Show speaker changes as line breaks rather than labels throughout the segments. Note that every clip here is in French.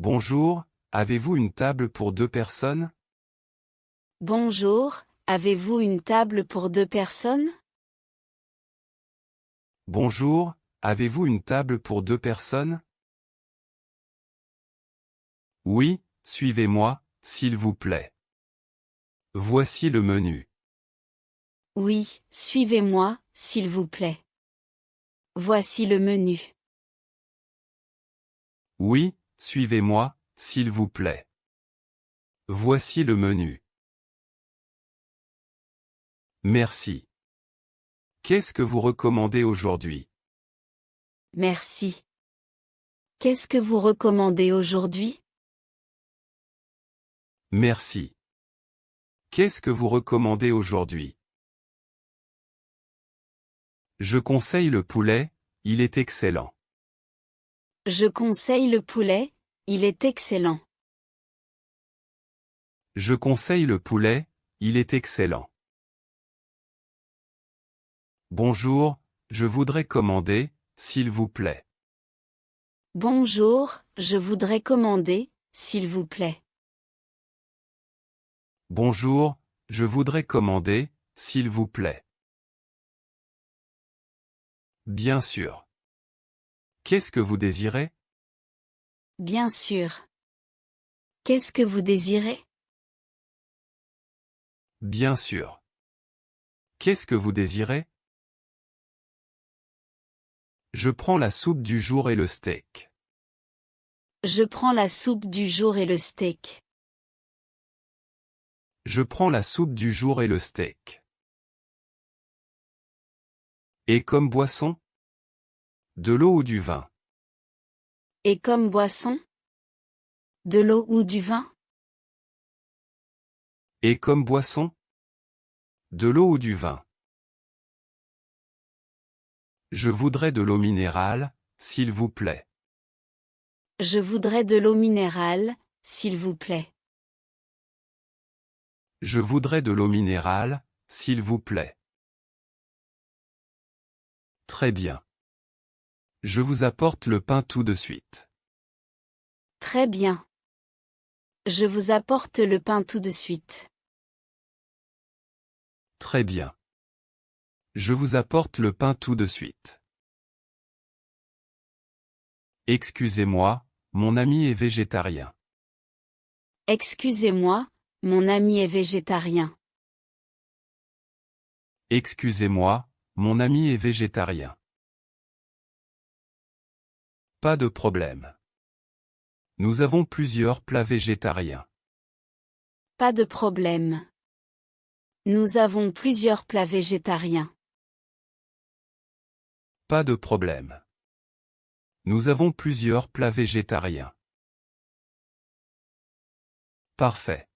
Bonjour, avez-vous une table pour 2 personnes?
Bonjour, avez-vous une table pour 2 personnes?
Bonjour, avez-vous une table pour 2 personnes? Oui, suivez-moi, s'il vous plaît. Voici le menu.
Oui, suivez-moi, s'il vous plaît. Voici le menu.
Oui, suivez-moi, s'il vous plaît. Voici le menu. Merci. Qu'est-ce que vous recommandez aujourd'hui?
Merci. Qu'est-ce que vous recommandez aujourd'hui?
Merci. Qu'est-ce que vous recommandez aujourd'hui? Je conseille le poulet, il est excellent.
Je conseille le poulet, il est excellent.
Je conseille le poulet, il est excellent. Bonjour, je voudrais commander, s'il vous plaît.
Bonjour, je voudrais commander, s'il vous plaît.
Bonjour, je voudrais commander, s'il vous plaît. Bien sûr. Qu'est-ce que vous désirez?
Bien sûr. Qu'est-ce que vous désirez?
Bien sûr. Qu'est-ce que vous désirez? Je prends la soupe du jour et le steak.
Je prends la soupe du jour et le steak.
Je prends la soupe du jour et le steak. Et comme boisson? De l'eau ou du vin?
Et comme boisson? De l'eau ou du vin?
Et comme boisson? De l'eau ou du vin? Je voudrais de l'eau minérale, s'il vous plaît.
Je voudrais de l'eau minérale, s'il vous plaît.
Je voudrais de l'eau minérale, s'il vous plaît. Très bien. Je vous apporte le pain tout de suite.
Très bien. Je vous apporte le pain tout de suite.
Très bien. Je vous apporte le pain tout de suite. Excusez-moi, mon ami est végétarien.
Excusez-moi, mon ami est végétarien.
Excusez-moi, mon ami est végétarien. Pas de problème. Nous avons plusieurs plats végétariens.
Pas de problème. Nous avons plusieurs plats végétariens.
Pas de problème. Nous avons plusieurs plats végétariens. Parfait.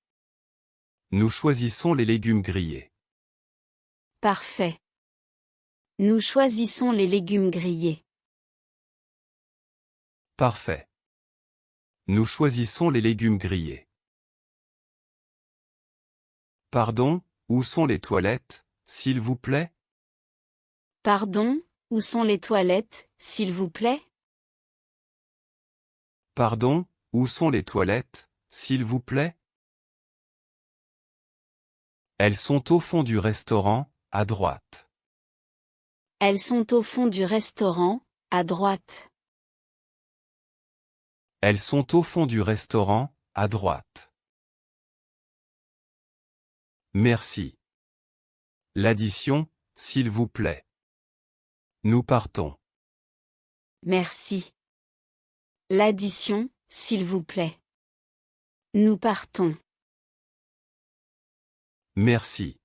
Nous choisissons les légumes grillés.
Parfait. Nous choisissons les légumes grillés.
Parfait. Nous choisissons les légumes grillés. Pardon, où sont les toilettes, s'il vous plaît?
Pardon, où sont les toilettes, s'il vous plaît?
Pardon, où sont les toilettes, s'il vous plaît? Elles sont au fond du restaurant, à droite.
Elles sont au fond du restaurant, à droite.
Elles sont au fond du restaurant, à droite. Merci. L'addition, s'il vous plaît. Nous partons.
Merci. L'addition, s'il vous plaît. Nous partons.
Merci.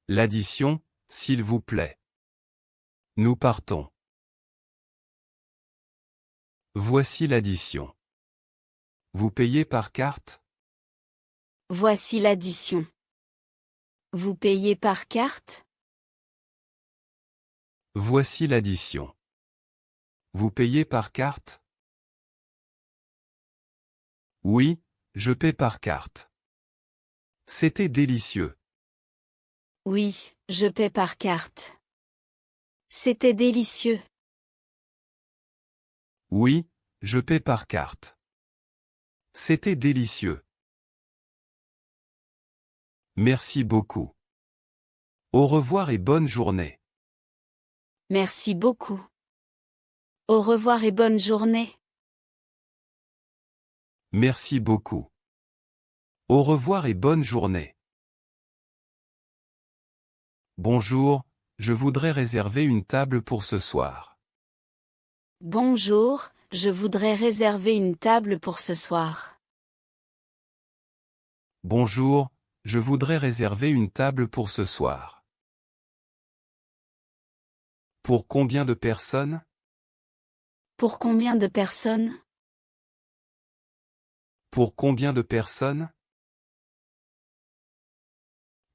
L'addition, s'il vous plaît. Nous partons. Voici l'addition. Vous payez par carte?
Voici l'addition. Vous payez par carte?
Voici l'addition. Vous payez par carte? Oui, je paie par carte. C'était délicieux.
Oui, je paie par carte. C'était délicieux.
Oui, je paie par carte. C'était délicieux. Merci beaucoup. Au revoir et bonne journée.
Merci beaucoup. Au revoir et bonne journée.
Merci beaucoup. Au revoir et bonne journée. Bonjour, je voudrais réserver une table pour ce soir.
Bonjour, je voudrais réserver une table pour ce soir.
Bonjour, je voudrais réserver une table pour ce soir. Pour combien de personnes?
Pour combien de personnes?
Pour combien de personnes?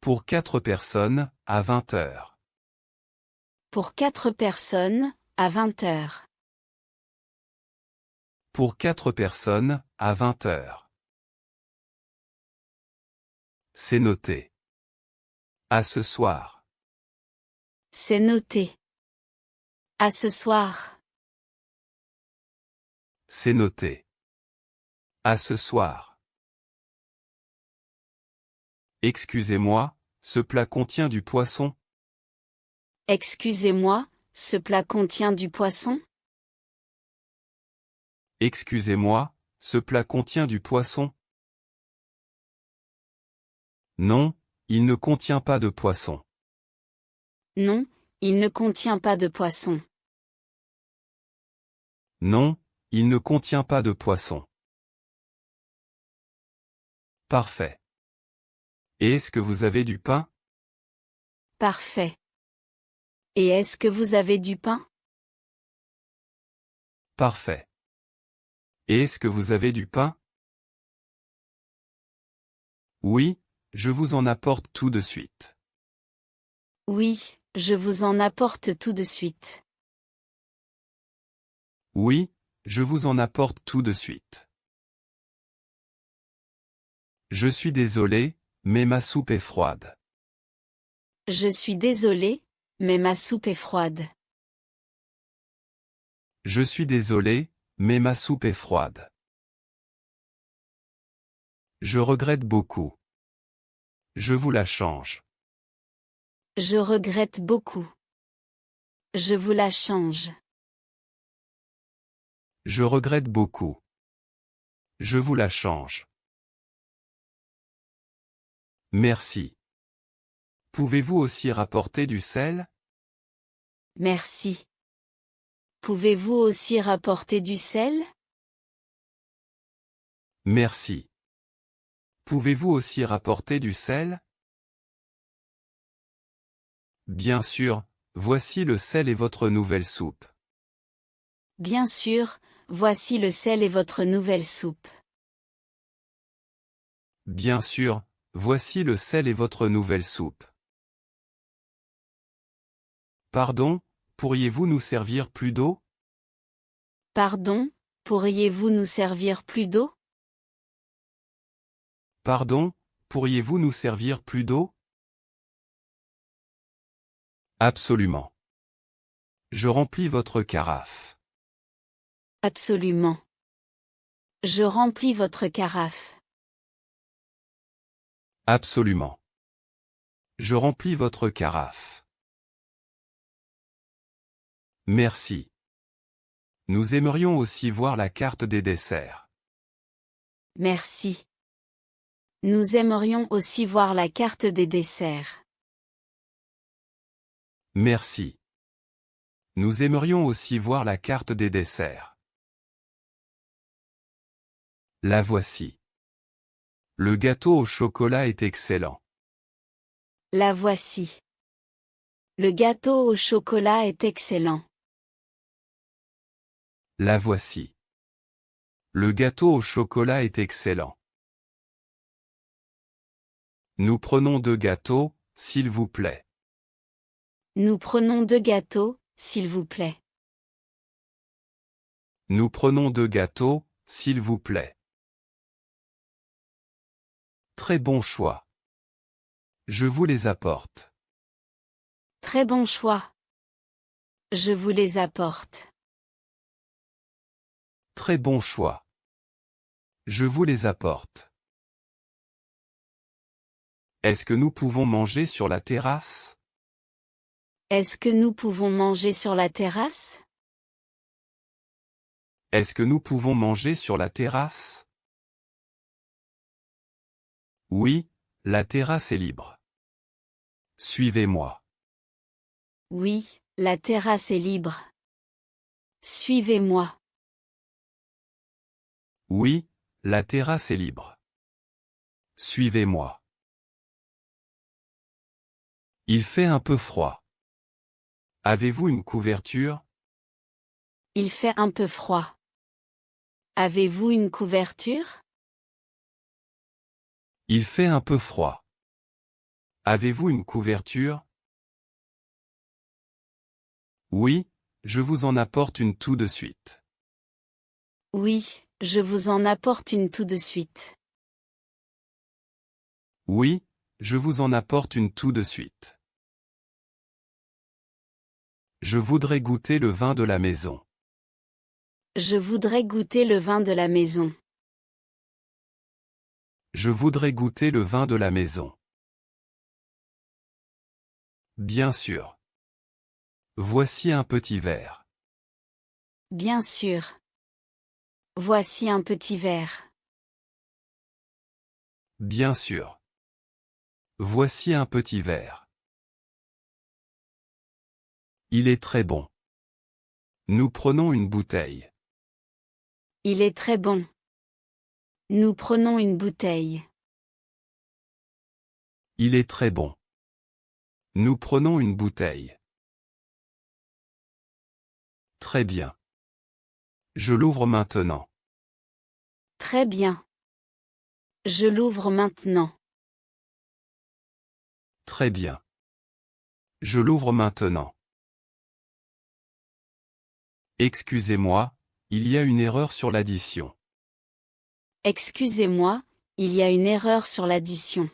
Pour 4 personnes, à 20 heures.
Pour 4 personnes, à 20 heures.
Pour 4 personnes, à 20 heures. C'est noté. À ce soir.
C'est noté. À ce soir.
C'est noté. À ce soir. Excusez-moi, ce plat contient du poisson?
Excusez-moi, ce plat contient du poisson?
Excusez-moi, ce plat contient du poisson? Non, il ne contient pas de poisson.
Non, il ne contient pas de poisson.
Non, il ne contient pas de poisson. Parfait. Et est-ce que vous avez du pain?
Parfait. Et est-ce que vous avez du pain?
Parfait. Et est-ce que vous avez du pain? Oui, je vous en apporte tout de suite.
Oui, je vous en apporte tout de suite.
Oui, je vous en apporte tout de suite. Je suis désolé, mais ma soupe est froide.
Je suis désolé, mais ma soupe est froide.
Je suis désolé, mais ma soupe est froide. Je regrette beaucoup. Je vous la change.
Je regrette beaucoup. Je vous la change.
Je regrette beaucoup. Je vous la change. Merci. Pouvez-vous aussi rapporter du sel?
Merci. Pouvez-vous aussi rapporter du sel?
Merci. Pouvez-vous aussi rapporter du sel? Bien sûr, voici le sel et votre nouvelle soupe.
Bien sûr, voici le sel et votre nouvelle soupe.
Bien sûr, voici le sel et votre nouvelle soupe. Pardon, pourriez-vous nous servir plus d'eau?
Pardon, pourriez-vous nous servir plus d'eau?
Pardon, pourriez-vous nous servir plus d'eau? Absolument. Je remplis votre carafe.
Absolument. Je remplis votre carafe.
Absolument. Je remplis votre carafe. Merci. Nous aimerions aussi voir la carte des desserts.
Merci. Nous aimerions aussi voir la carte des desserts.
Merci. Nous aimerions aussi voir la carte des desserts. La voici. Le gâteau au chocolat est excellent.
La voici. Le gâteau au chocolat est excellent.
La voici. Le gâteau au chocolat est excellent. Nous prenons 2 gâteaux, s'il vous plaît.
Nous prenons 2 gâteaux, s'il vous plaît.
Nous prenons 2 gâteaux, s'il vous plaît. Très bon choix. Je vous les apporte.
Très bon choix. Je vous les apporte.
Très bon choix. Je vous les apporte. Est-ce que nous pouvons manger sur la terrasse?
Est-ce que nous pouvons manger sur la terrasse?
Est-ce que nous pouvons manger sur la terrasse? Oui, la terrasse est libre. Suivez-moi.
Oui, la terrasse est libre. Suivez-moi.
Oui, la terrasse est libre. Suivez-moi. Il fait un peu froid. Avez-vous une couverture?
Il fait un peu froid. Avez-vous une couverture?
Il fait un peu froid. Avez-vous une couverture? Oui, je vous en apporte une tout de suite.
Oui, je vous en apporte une tout de suite.
Oui, je vous en apporte une tout de suite. Je voudrais goûter le vin de la maison.
Je voudrais goûter le vin de la maison.
Je voudrais goûter le vin de la maison. Bien sûr. Voici un petit verre.
Bien sûr. Voici un petit verre.
Bien sûr. Voici un petit verre. Il est très bon. Nous prenons une bouteille.
Il est très bon. Nous prenons une bouteille.
Il est très bon. Nous prenons une bouteille. Très bien. Je l'ouvre maintenant.
Très bien. Je l'ouvre maintenant.
Très bien. Je l'ouvre maintenant. Excusez-moi, il y a une erreur sur l'addition.
Excusez-moi, il y a une erreur sur l'addition.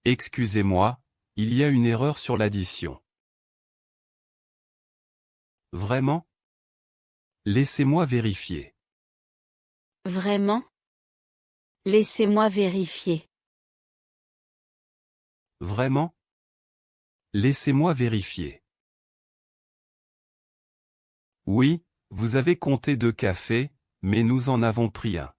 Excusez-moi, il y a une erreur sur l'addition. Vraiment? Laissez-moi vérifier.
Vraiment? Laissez-moi vérifier.
Vraiment? Laissez-moi vérifier. Oui, vous avez compté 2 cafés, mais nous en avons pris un.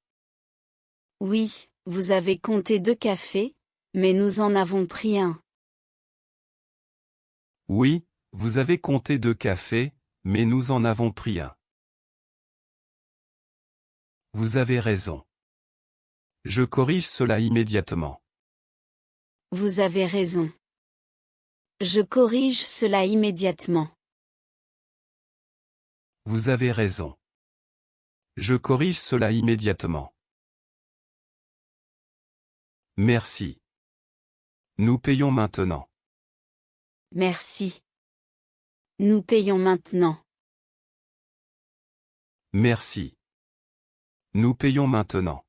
Oui, vous avez compté 2 cafés, mais nous en avons pris un.
Oui, vous avez compté 2 cafés, mais nous en avons pris un. Vous avez raison. Je corrige cela immédiatement.
Vous avez raison. Je corrige cela immédiatement.
Vous avez raison. Je corrige cela immédiatement. Merci. Nous payons maintenant.
Merci. Nous payons maintenant.
Merci. Nous payons maintenant.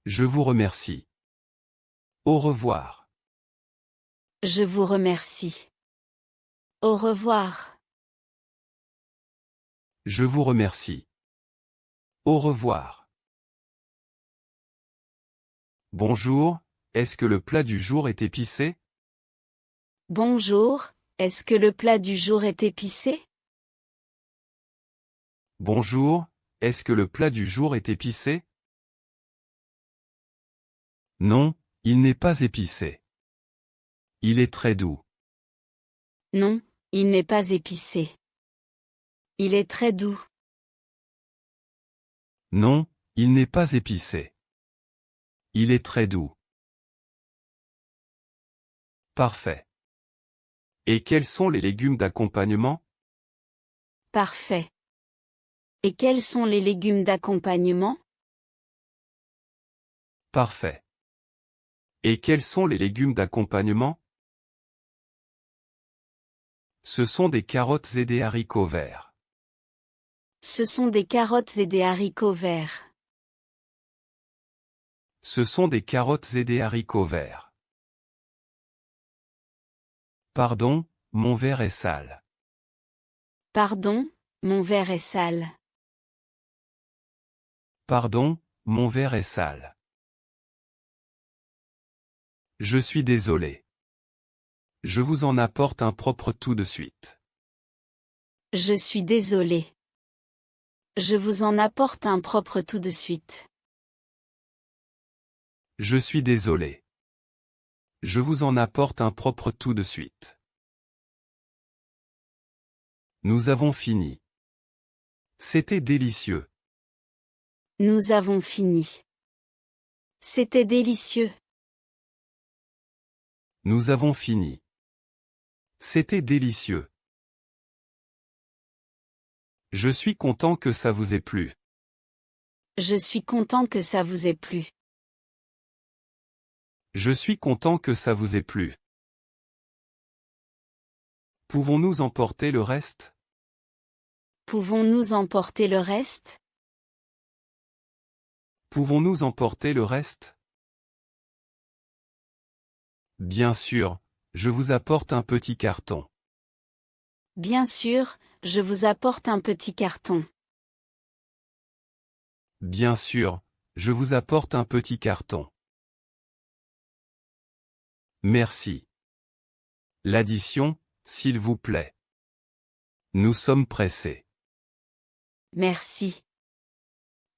Je vous remercie. Au revoir.
Je vous remercie. Au revoir.
Je vous remercie. Au revoir. Bonjour, est-ce que le plat du jour est épicé?
Bonjour, est-ce que le plat du jour est épicé?
Bonjour, est-ce que le plat du jour est épicé? Non, il n'est pas épicé. Il est très doux.
Non, il n'est pas épicé. Il est très doux.
Non, il n'est pas épicé. Il est très doux. Parfait. Et quels sont les légumes d'accompagnement?
Parfait. Et quels sont les légumes d'accompagnement?
Parfait. Et quels sont les légumes d'accompagnement? Ce sont des carottes et des haricots verts.
Ce sont des carottes et des haricots verts.
Ce sont des carottes et des haricots verts. Pardon, mon verre est sale.
Pardon, mon verre est sale.
Pardon, mon verre est sale. Je suis désolé. Je vous en apporte un propre tout de suite.
Je suis désolé. Je vous en apporte un propre tout de suite.
Je suis désolé. Je vous en apporte un propre tout de suite. Nous avons fini. C'était délicieux.
Nous avons fini. C'était délicieux.
Nous avons fini. C'était délicieux. Je suis content que ça vous ait plu.
Je suis content que ça vous ait plu.
Je suis content que ça vous ait plu. Pouvons-nous emporter le reste?
Pouvons-nous emporter le reste?
Pouvons-nous emporter le reste? Bien sûr, je vous apporte un petit carton.
Bien sûr, je vous apporte un petit carton.
Bien sûr, je vous apporte un petit carton. Merci. L'addition, s'il vous plaît. Nous sommes pressés.
Merci.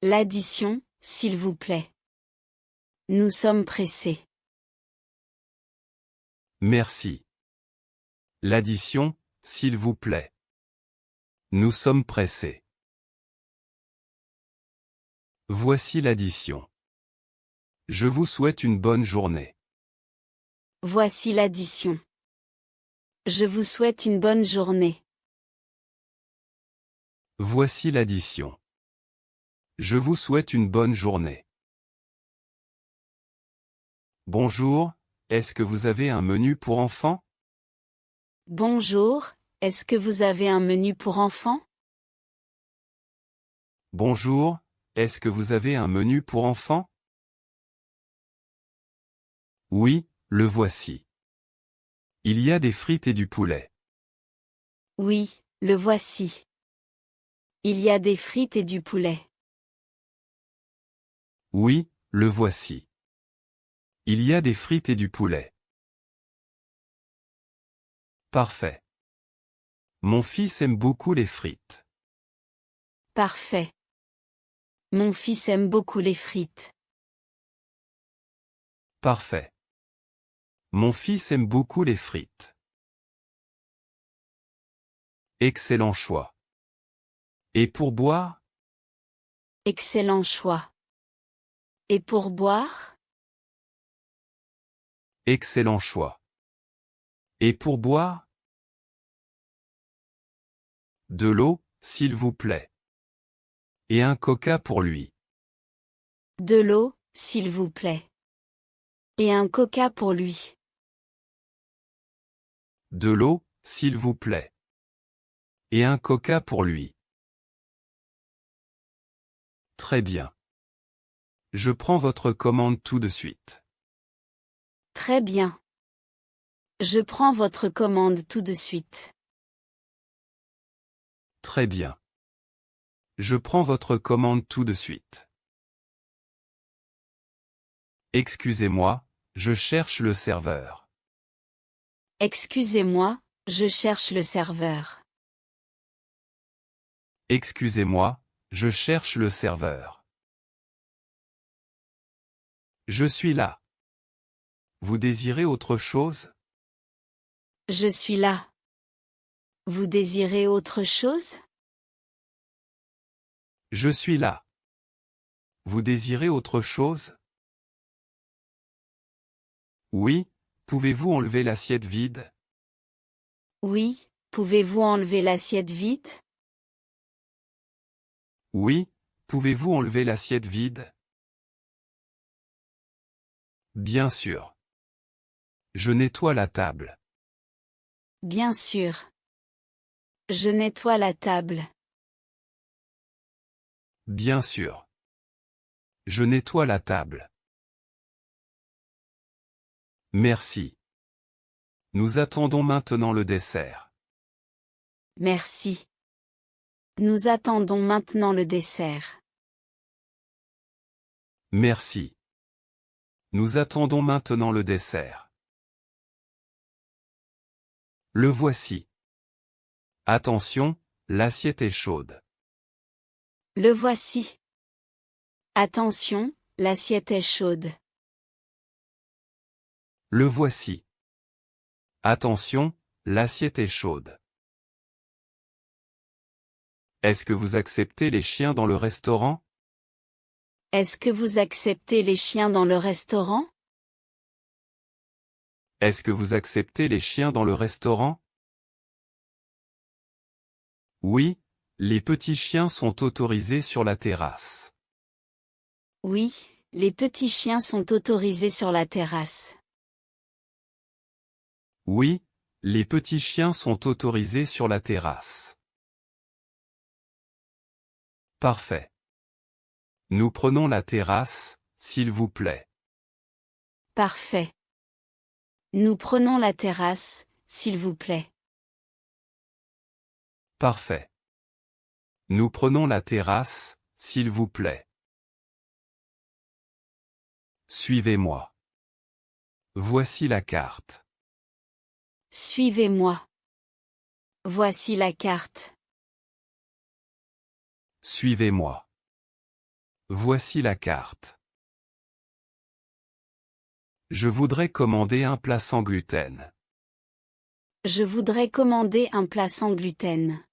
L'addition, s'il vous plaît. Nous sommes pressés.
Merci. L'addition, s'il vous plaît. Nous sommes pressés. Voici l'addition. Je vous souhaite une bonne journée.
Voici l'addition. Je vous souhaite une bonne journée.
Voici l'addition. Je vous souhaite une bonne journée. Bonjour, est-ce que vous avez un menu pour enfants?
Bonjour, est-ce que vous avez un menu pour enfants?
Bonjour, est-ce que vous avez un menu pour enfants? Oui, le voici. Il y a des frites et du poulet.
Oui, le voici. Il y a des frites et du poulet.
Oui, le voici. Il y a des frites et du poulet. Parfait. Mon fils aime beaucoup les frites.
Parfait. Mon fils aime beaucoup les frites.
Parfait. Mon fils aime beaucoup les frites. Excellent choix. Et pour boire?
Excellent choix. Et pour boire?
Excellent choix. Et pour boire? De l'eau, s'il vous plaît. Et un coca pour lui.
De l'eau, s'il vous plaît. Et un coca pour lui.
De l'eau, s'il vous plaît. Et un coca pour lui. Très bien. Je prends votre commande tout de suite.
Très bien. Je prends votre commande tout de suite.
Très bien. Je prends votre commande tout de suite. Excusez-moi, je cherche le serveur.
Excusez-moi, je cherche le serveur.
Excusez-moi, je cherche le serveur. Je suis là. Vous désirez autre chose?
Je suis là. Vous désirez autre chose?
Je suis là. Vous désirez autre chose? Oui, pouvez-vous enlever l'assiette vide?
Oui, pouvez-vous enlever l'assiette vide?
Oui, pouvez-vous enlever l'assiette vide? Bien sûr. Je nettoie la table.
Bien sûr. Je nettoie la table.
Bien sûr. Je nettoie la table. Merci. Nous attendons maintenant le dessert.
Merci. Nous attendons maintenant le dessert.
Merci. Nous attendons maintenant le dessert. Le voici. Attention, l'assiette est chaude.
Le voici. Attention, l'assiette est chaude.
Le voici. Attention, l'assiette est chaude. Est-ce que vous acceptez les chiens dans le restaurant?
Est-ce que vous acceptez les chiens dans le restaurant?
Est-ce que vous acceptez les chiens dans le restaurant? Oui, les petits chiens sont autorisés sur la terrasse.
Oui, les petits chiens sont autorisés sur la terrasse.
Oui, les petits chiens sont autorisés sur la terrasse. Parfait. Nous prenons la terrasse, s'il vous plaît.
Parfait. Nous prenons la terrasse, s'il vous plaît.
Parfait. Nous prenons la terrasse, s'il vous plaît. Suivez-moi. Voici la carte.
Suivez-moi. Voici la carte.
Suivez-moi. Voici la carte. Je voudrais commander un plat sans gluten.
Je voudrais commander un plat sans gluten.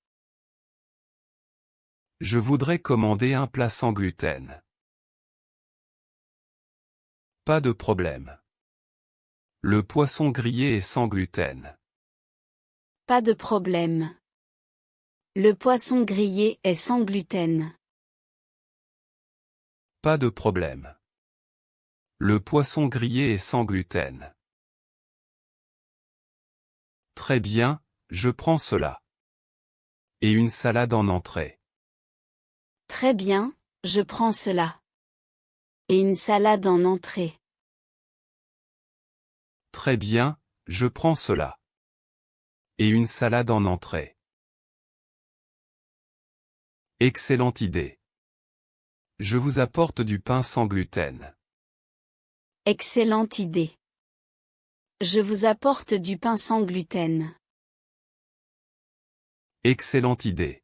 Je voudrais commander un plat sans gluten. Pas de problème. Le poisson grillé est sans gluten.
Pas de problème. Le poisson grillé est sans gluten.
Pas de problème. Le poisson grillé est sans gluten. Très bien, je prends cela. Et une salade en entrée.
Très bien, je prends cela. Et une salade en entrée.
Très bien, je prends cela. Et une salade en entrée. Excellente idée. Je vous apporte du pain sans gluten.
Excellente idée. Je vous apporte du pain sans gluten.
Excellente idée.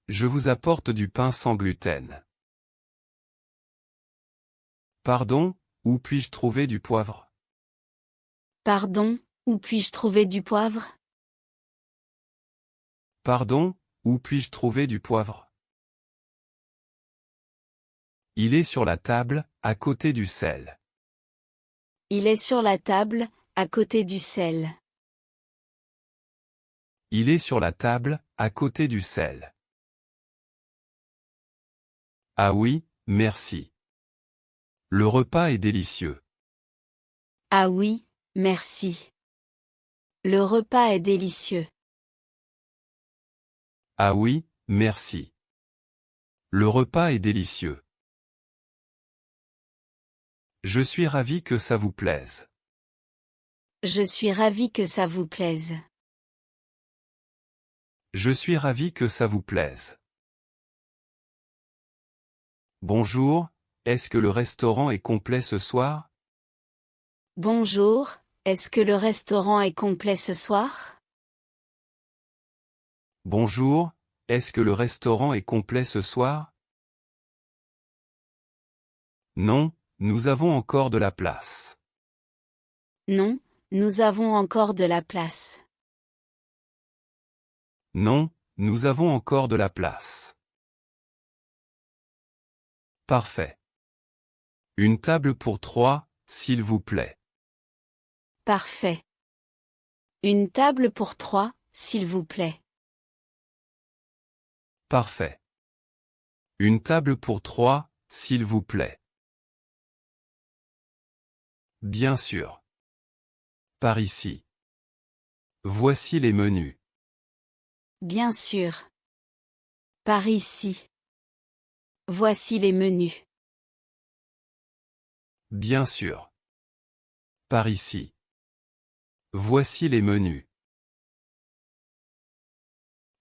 Je vous apporte du pain sans gluten. Pardon, où puis-je trouver du poivre?
Pardon, où puis-je trouver du poivre?
Pardon, où puis-je trouver du poivre? Il est sur la table, à côté du sel.
Il est sur la table, à côté du sel.
Il est sur la table, à côté du sel. Ah oui, merci. Le repas est délicieux.
Ah oui, merci. Le repas est délicieux.
Ah oui, merci. Le repas est délicieux. Je suis ravi que ça vous plaise.
Je suis ravi que ça vous plaise.
Je suis ravi que ça vous plaise. Bonjour, est-ce que le restaurant est complet ce soir?
Bonjour, est-ce que le restaurant est complet ce soir?
Bonjour, est-ce que le restaurant est complet ce soir? Non, nous avons encore de la place.
Non, nous avons encore de la place.
Non, nous avons encore de la place. Parfait. Une table pour 3, s'il vous plaît.
Parfait. Une table pour 3, s'il vous plaît.
Parfait. Une table pour 3, s'il vous plaît. Bien sûr. Par ici. Voici les menus.
Bien sûr. Par ici. Voici les menus.
Bien sûr. Par ici. Voici les menus.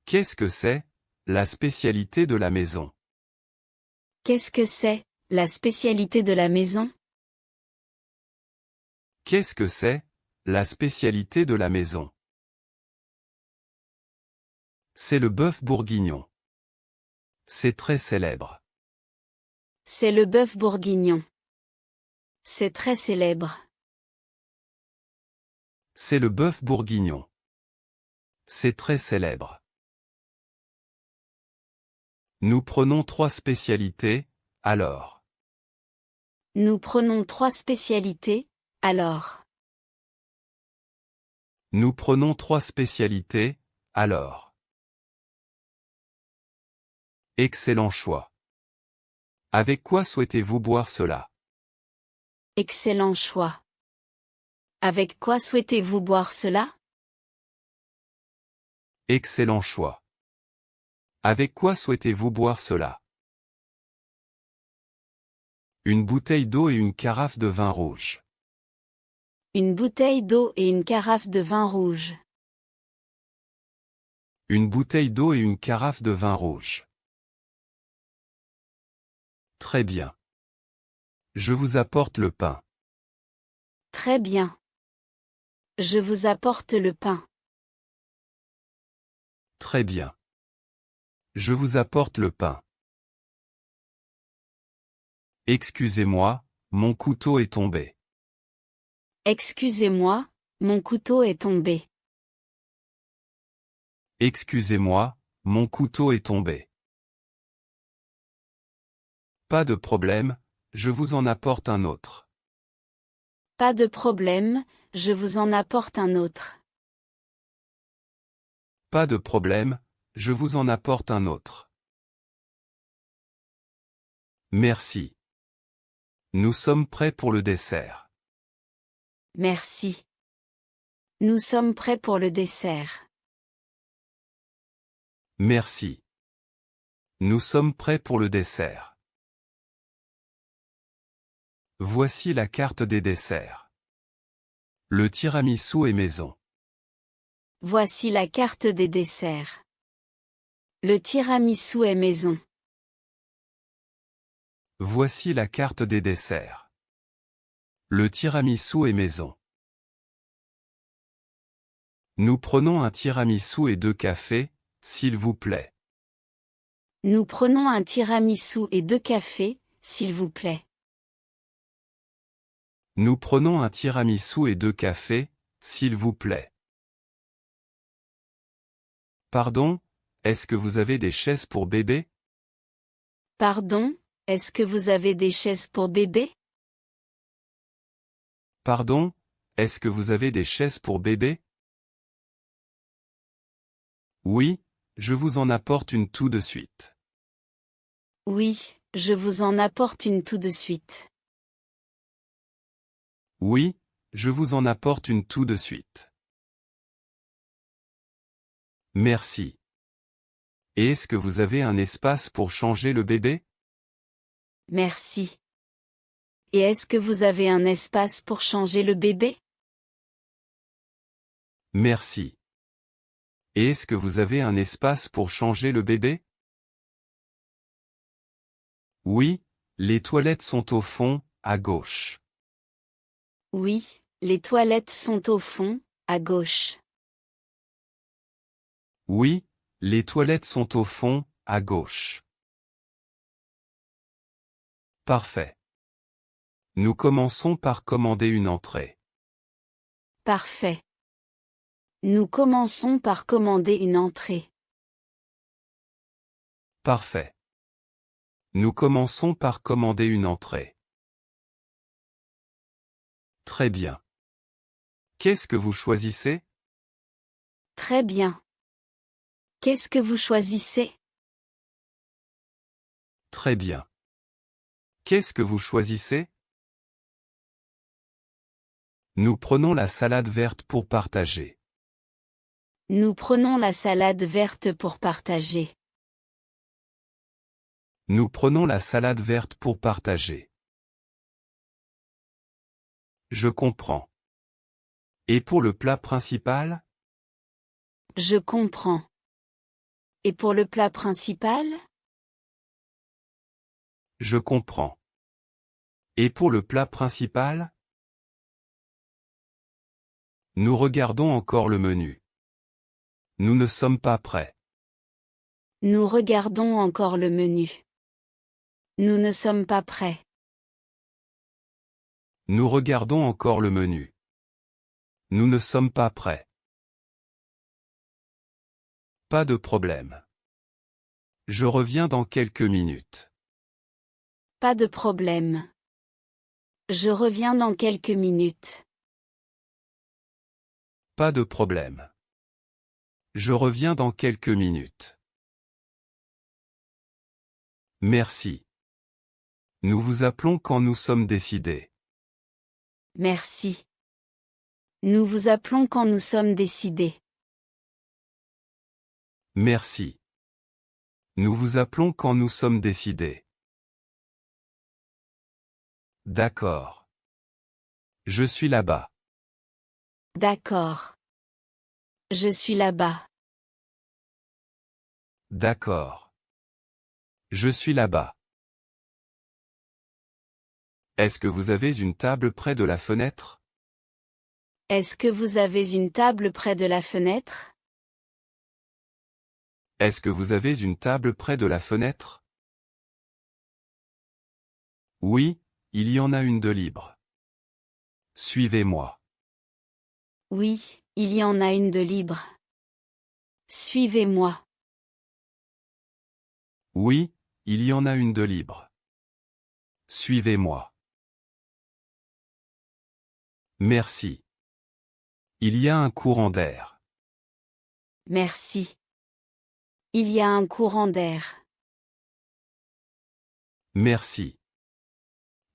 Qu'est-ce que c'est, la spécialité de la maison?
Qu'est-ce que c'est, La spécialité de la maison?
Qu'est-ce que c'est, la spécialité de la maison? C'est le bœuf bourguignon. C'est très célèbre.
C'est le bœuf bourguignon. C'est très célèbre.
C'est le bœuf bourguignon. C'est très célèbre. Nous prenons 3 spécialités, alors.
Nous prenons 3 spécialités, alors.
Nous prenons 3 spécialités, alors. Excellent choix. Avec quoi souhaitez-vous boire cela?
Excellent choix. Avec quoi souhaitez-vous boire cela?
Excellent choix. Avec quoi souhaitez-vous boire cela? Une bouteille d'eau et une carafe de vin rouge.
Une bouteille d'eau et une carafe de vin rouge.
Une bouteille d'eau et une carafe de vin rouge. Très bien. Je vous apporte le pain.
Très bien. Je vous apporte le pain.
Très bien. Je vous apporte le pain. Excusez-moi, mon couteau est tombé.
Excusez-moi, mon couteau est tombé.
Excusez-moi, mon couteau est tombé. Pas de problème, je vous en apporte un autre.
Pas de problème, je vous en apporte un autre.
Pas de problème, je vous en apporte un autre. Merci. Nous sommes prêts pour le dessert.
Merci. Nous sommes prêts pour le dessert.
Merci. Nous sommes prêts pour le dessert. Voici la carte des desserts. Le tiramisu est maison.
Voici la carte des desserts. Le tiramisu est maison.
Voici la carte des desserts. Le tiramisu est maison. Nous prenons un tiramisu et 2 cafés, s'il vous plaît.
Nous prenons un tiramisu et 2 cafés, s'il vous plaît.
Nous prenons un tiramisu et 2 cafés, s'il vous plaît. Pardon, est-ce que vous avez des chaises pour bébé?
Pardon, est-ce que vous avez des chaises pour bébé?
Pardon, est-ce que vous avez des chaises pour bébé? Oui, je vous en apporte une tout de suite.
Oui, je vous en apporte une tout de suite.
Oui, je vous en apporte une tout de suite. Merci. Et est-ce que vous avez un espace pour changer le bébé?
Merci. Et est-ce que vous avez un espace pour changer le bébé?
Merci. Et est-ce que vous avez un espace pour changer le bébé? Oui, les toilettes sont au fond, à gauche.
Oui, les toilettes sont au fond, à gauche.
Oui, les toilettes sont au fond, à gauche. Parfait. Nous commençons par commander une entrée.
Parfait. Nous commençons par commander une entrée.
Parfait. Nous commençons par commander une entrée. Très bien. Qu'est-ce que vous choisissez?
Très bien. Qu'est-ce que vous choisissez?
Très bien. Qu'est-ce que vous choisissez? Nous prenons la salade verte pour partager.
Nous prenons la salade verte pour partager.
Nous prenons la salade verte pour partager. Je comprends. Et pour le plat principal?
Je comprends. Et pour le plat principal?
Je comprends. Et pour le plat principal? Nous regardons encore le menu. Nous ne sommes pas prêts.
Nous regardons encore le menu. Nous ne sommes pas prêts.
Nous regardons encore le menu. Nous ne sommes pas prêts. Pas de problème. Je reviens dans quelques minutes.
Pas de problème. Je reviens dans quelques minutes.
Pas de problème. Je reviens dans quelques minutes. Merci. Nous vous appelons quand nous sommes décidés.
Merci. Nous vous appelons quand nous sommes décidés.
Merci. Nous vous appelons quand nous sommes décidés. D'accord. Je suis là-bas.
D'accord. Je suis là-bas.
D'accord. Je suis là-bas. Est-ce que vous avez une table près de la fenêtre?
Est-ce que vous avez une table près de la fenêtre?
Est-ce que vous avez une table près de la fenêtre? Oui, il y en a une de libre. Suivez-moi.
Oui, il y en a une de libre. Suivez-moi.
Oui, il y en a une de libre. Suivez-moi. Merci. Il y a un courant d'air.
Merci. Il y a un courant d'air.
Merci.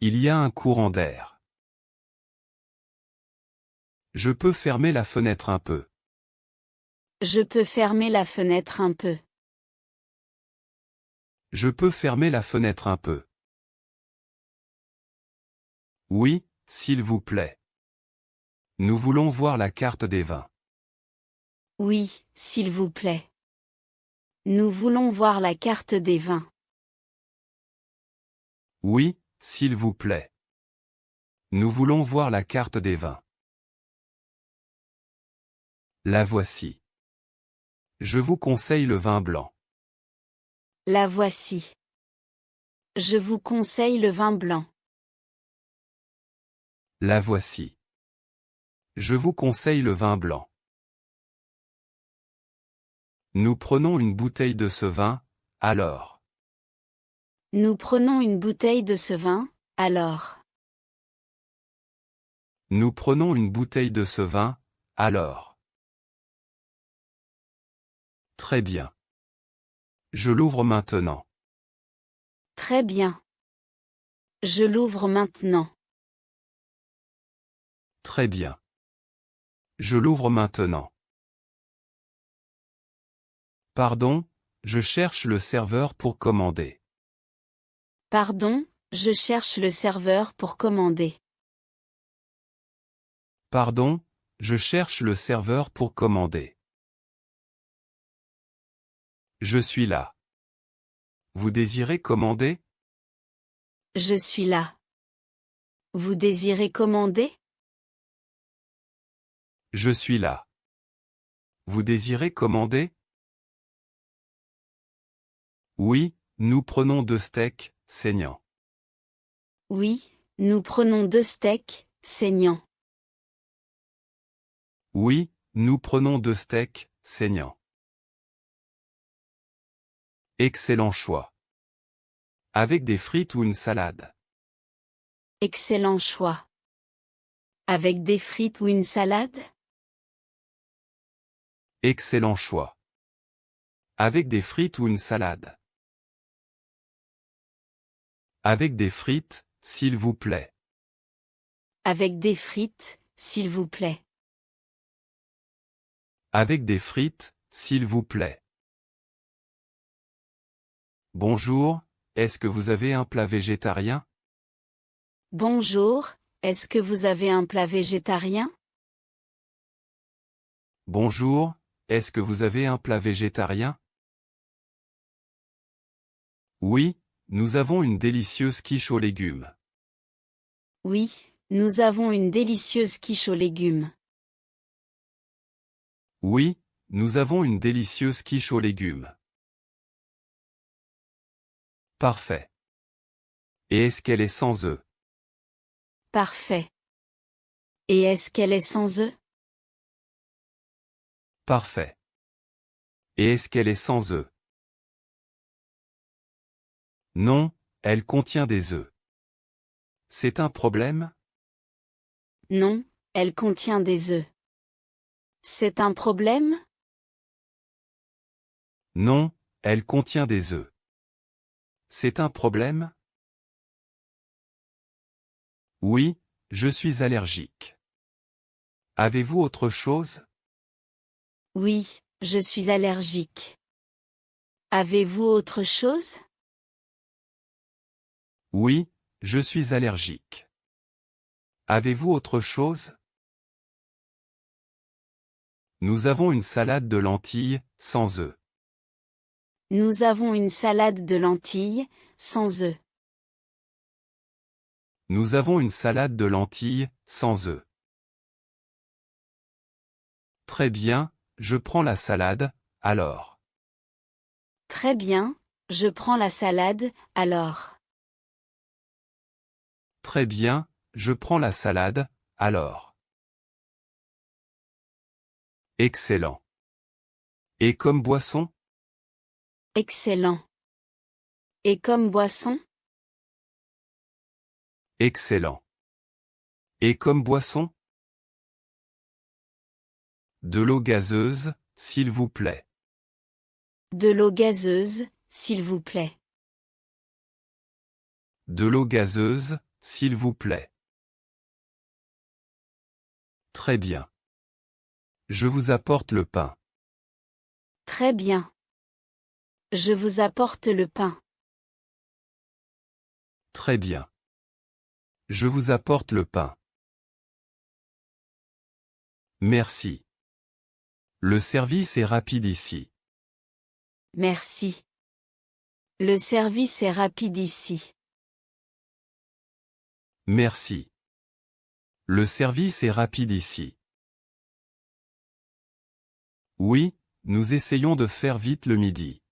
Il y a un courant d'air. Je peux fermer la fenêtre un peu.
Je peux fermer la fenêtre un peu.
Je peux fermer la fenêtre un peu. Oui, s'il vous plaît. Nous voulons voir la carte des vins.
Oui, s'il vous plaît. Nous voulons voir la carte des vins.
Oui, s'il vous plaît. Nous voulons voir la carte des vins. La voici. Je vous conseille le vin blanc.
La voici. Je vous conseille le vin blanc.
La voici. Je vous conseille le vin blanc. Nous prenons une bouteille de ce vin, alors.
Nous prenons une bouteille de ce vin, alors.
Nous prenons une bouteille de ce vin, alors. Très bien. Je l'ouvre maintenant.
Très bien. Je l'ouvre maintenant.
Très bien. Je l'ouvre maintenant. Pardon, je cherche le serveur pour commander.
Pardon, je cherche le serveur pour commander.
Pardon, je cherche le serveur pour commander. Je suis là. Vous désirez commander?
Je suis là. Vous désirez commander?
Je suis là. Vous désirez commander? Oui, nous prenons 2 steaks, saignants.
Oui, nous prenons 2 steaks, saignants.
Oui, nous prenons 2 steaks, saignants. Excellent choix. Avec des frites ou une salade?
Excellent choix. Avec des frites ou une salade?
Excellent choix. Avec des frites ou une salade? Avec des frites, s'il vous plaît.
Avec des frites, s'il vous plaît.
Avec des frites, s'il vous plaît. Bonjour, est-ce que vous avez un plat végétarien?
Bonjour, est-ce que vous avez un plat végétarien?
Bonjour, est-ce que vous avez un plat végétarien? Oui, nous avons une délicieuse quiche aux légumes.
Oui, nous avons une délicieuse quiche aux légumes.
Oui, nous avons une délicieuse quiche aux légumes. Parfait. Et est-ce qu'elle est sans œufs?
Parfait. Et est-ce qu'elle est sans œufs?
Parfait. Et est-ce qu'elle est sans œufs? Non, elle contient des œufs. C'est un problème?
Non, elle contient des œufs. C'est un problème?
Non, elle contient des œufs. C'est un problème? Oui, je suis allergique. Avez-vous autre chose?
Oui, je suis allergique. Avez-vous autre chose?
Oui, je suis allergique. Avez-vous autre chose? Nous avons une salade de lentilles, sans œufs.
Nous avons une salade de lentilles, sans œufs.
Nous avons une salade de lentilles, sans œufs. Très bien, je prends la salade, alors.
Très bien, je prends la salade, alors.
Très bien, je prends la salade, alors. Excellent. Et comme boisson?
Excellent. Et comme boisson?
Excellent. Et comme boisson? De l'eau gazeuse, s'il vous plaît.
De l'eau gazeuse, s'il vous plaît.
De l'eau gazeuse, s'il vous plaît. Très bien. Je vous apporte le pain.
Très bien. Je vous apporte le pain.
Très bien. Je vous apporte le pain. Merci. Le service est rapide ici.
Merci. Le service est rapide ici.
Merci. Le service est rapide ici. Oui, nous essayons de faire vite le midi.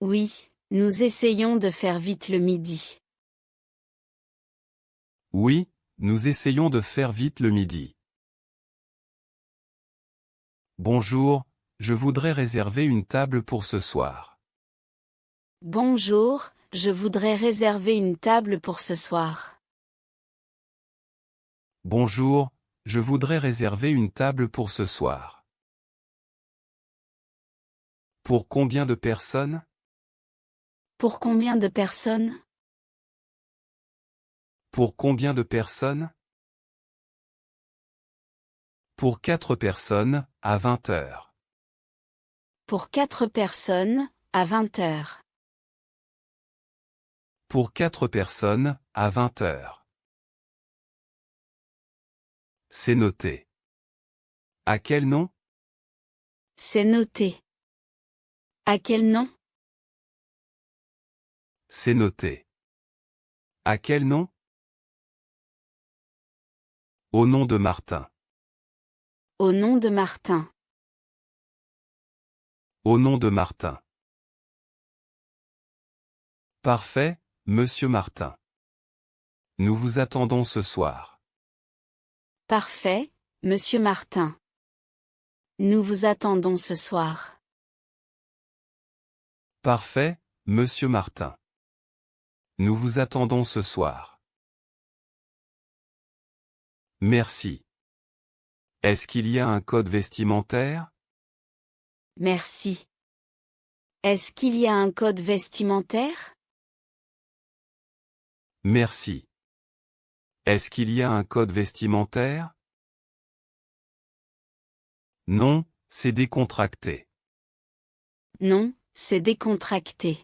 Oui, nous essayons de faire vite le midi.
Oui, nous essayons de faire vite le midi. Bonjour, je voudrais réserver une table pour ce soir.
Bonjour, je voudrais réserver une table pour ce soir.
Bonjour, je voudrais réserver une table pour ce soir. Pour combien de personnes?
Pour combien de personnes?
Pour combien de personnes? Pour 4 personnes, à 20 heures.
Pour 4 personnes, à 20 heures.
Pour 4 personnes, à 20 heures. C'est noté. À quel nom?
C'est noté. À quel nom?
C'est noté. À quel nom? Au nom de Martin.
Au nom de Martin.
Au nom de Martin. Parfait, monsieur Martin. Nous vous attendons ce soir.
Parfait, monsieur Martin. Nous vous attendons ce soir.
Parfait, monsieur Martin. Nous vous attendons ce soir. Merci. Est-ce qu'il y a un code vestimentaire?
Merci. Est-ce qu'il y a un code vestimentaire?
Merci. Est-ce qu'il y a un code vestimentaire? Non, c'est décontracté.
Non, c'est décontracté.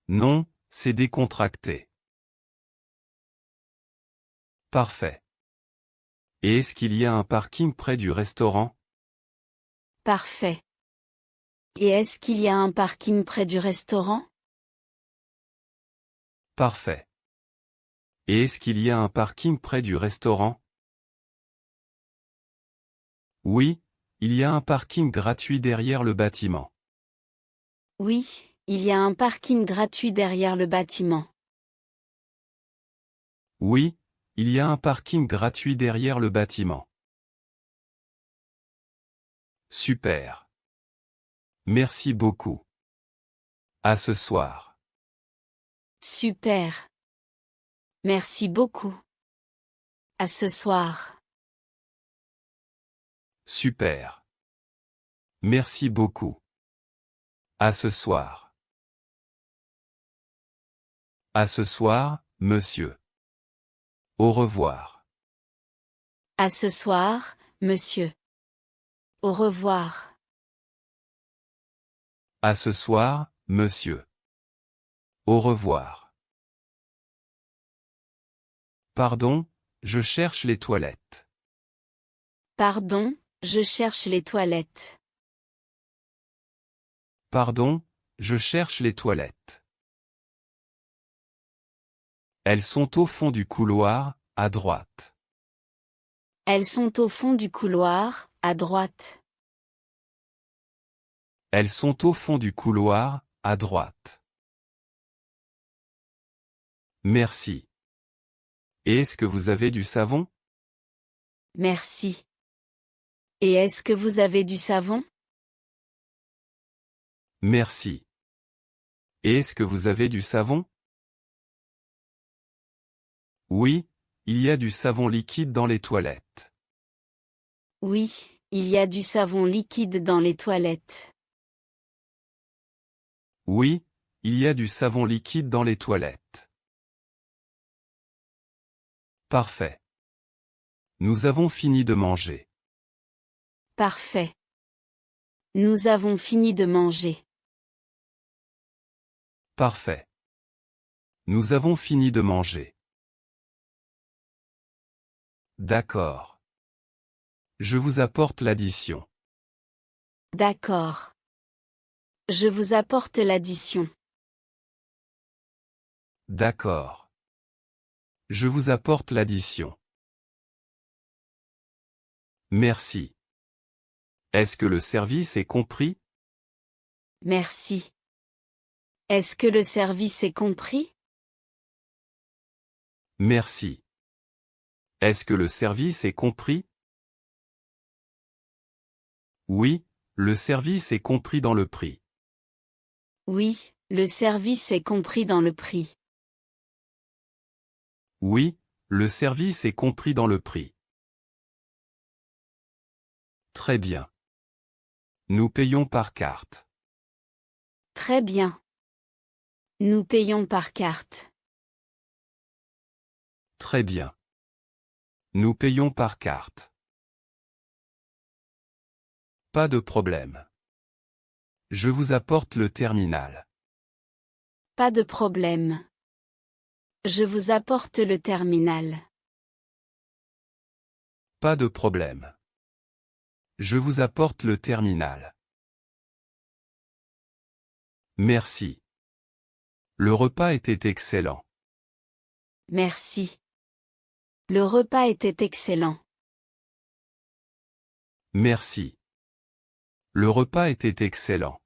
Non, c'est décontracté. Parfait. Et est-ce qu'il y a un parking près du restaurant?
Parfait. Et est-ce qu'il y a un parking près du restaurant?
Parfait. Et est-ce qu'il y a un parking près du restaurant? Oui, il y a un parking gratuit derrière le bâtiment.
Oui, il y a un parking gratuit derrière le bâtiment.
Oui, il y a un parking gratuit derrière le bâtiment. Super. Merci beaucoup. À ce soir.
Super. Merci beaucoup. À ce soir.
Super. Merci beaucoup. À ce soir. À ce soir, monsieur. Au revoir.
À ce soir, monsieur. Au revoir.
À ce soir, monsieur. Au revoir. Pardon, je cherche les toilettes.
Pardon, je cherche les toilettes.
Pardon, je cherche les toilettes. Elles sont au fond du couloir, à droite.
Elles sont au fond du couloir, à droite.
Elles sont au fond du couloir, à droite. Merci. Et est-ce que vous avez du savon?
Merci. Et est-ce que vous avez du savon?
Merci. Et est-ce que vous avez du savon? Oui, il y a du savon liquide dans les toilettes.
Oui, il y a du savon liquide dans les toilettes.
Oui, il y a du savon liquide dans les toilettes. Parfait. Nous avons fini de manger.
Parfait. Nous avons fini de manger.
Parfait. Nous avons fini de manger. D'accord. Je vous apporte l'addition.
D'accord. Je vous apporte l'addition.
D'accord. Je vous apporte l'addition. Merci. Est-ce que le service est compris?
Merci. Est-ce que le service est compris?
Merci. Est-ce que le service est compris? Oui, le service est compris dans le prix.
Oui, le service est compris dans le prix.
Oui, le service est compris dans le prix. Très bien. Nous payons par carte.
Très bien. Nous payons par carte.
Très bien. Nous payons par carte. Pas de problème. Je vous apporte le terminal.
Pas de problème. Je vous apporte le terminal.
Pas de problème. Je vous apporte le terminal. Merci. Le repas était excellent.
Merci. Le repas était excellent.
Merci. Le repas était excellent.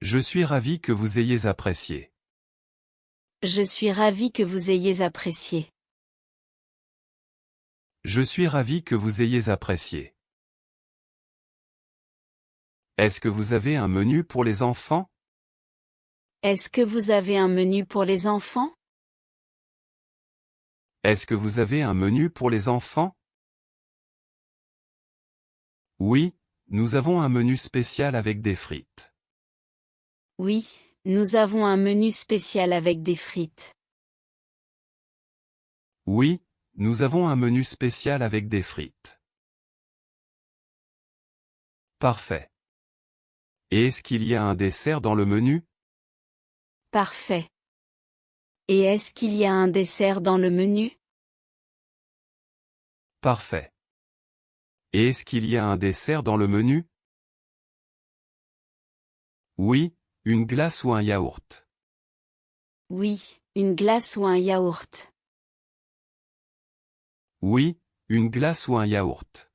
Je suis ravi que vous ayez apprécié.
Je suis ravi que vous ayez apprécié.
Je suis ravi que vous ayez apprécié. Est-ce que vous avez un menu pour les enfants?
Est-ce que vous avez un menu pour les enfants?
Est-ce que vous avez un menu pour les enfants? Oui, nous avons un menu spécial avec des frites.
Oui, nous avons un menu spécial avec des frites.
Oui, nous avons un menu spécial avec des frites. Parfait. Et est-ce qu'il y a un dessert dans le menu?
Parfait. Et est-ce qu'il y a un dessert dans le menu?
Parfait. Et est-ce qu'il y a un dessert dans le menu? Oui, une glace ou un yaourt.
Oui, Une glace ou un yaourt?
Oui, une glace ou un yaourt.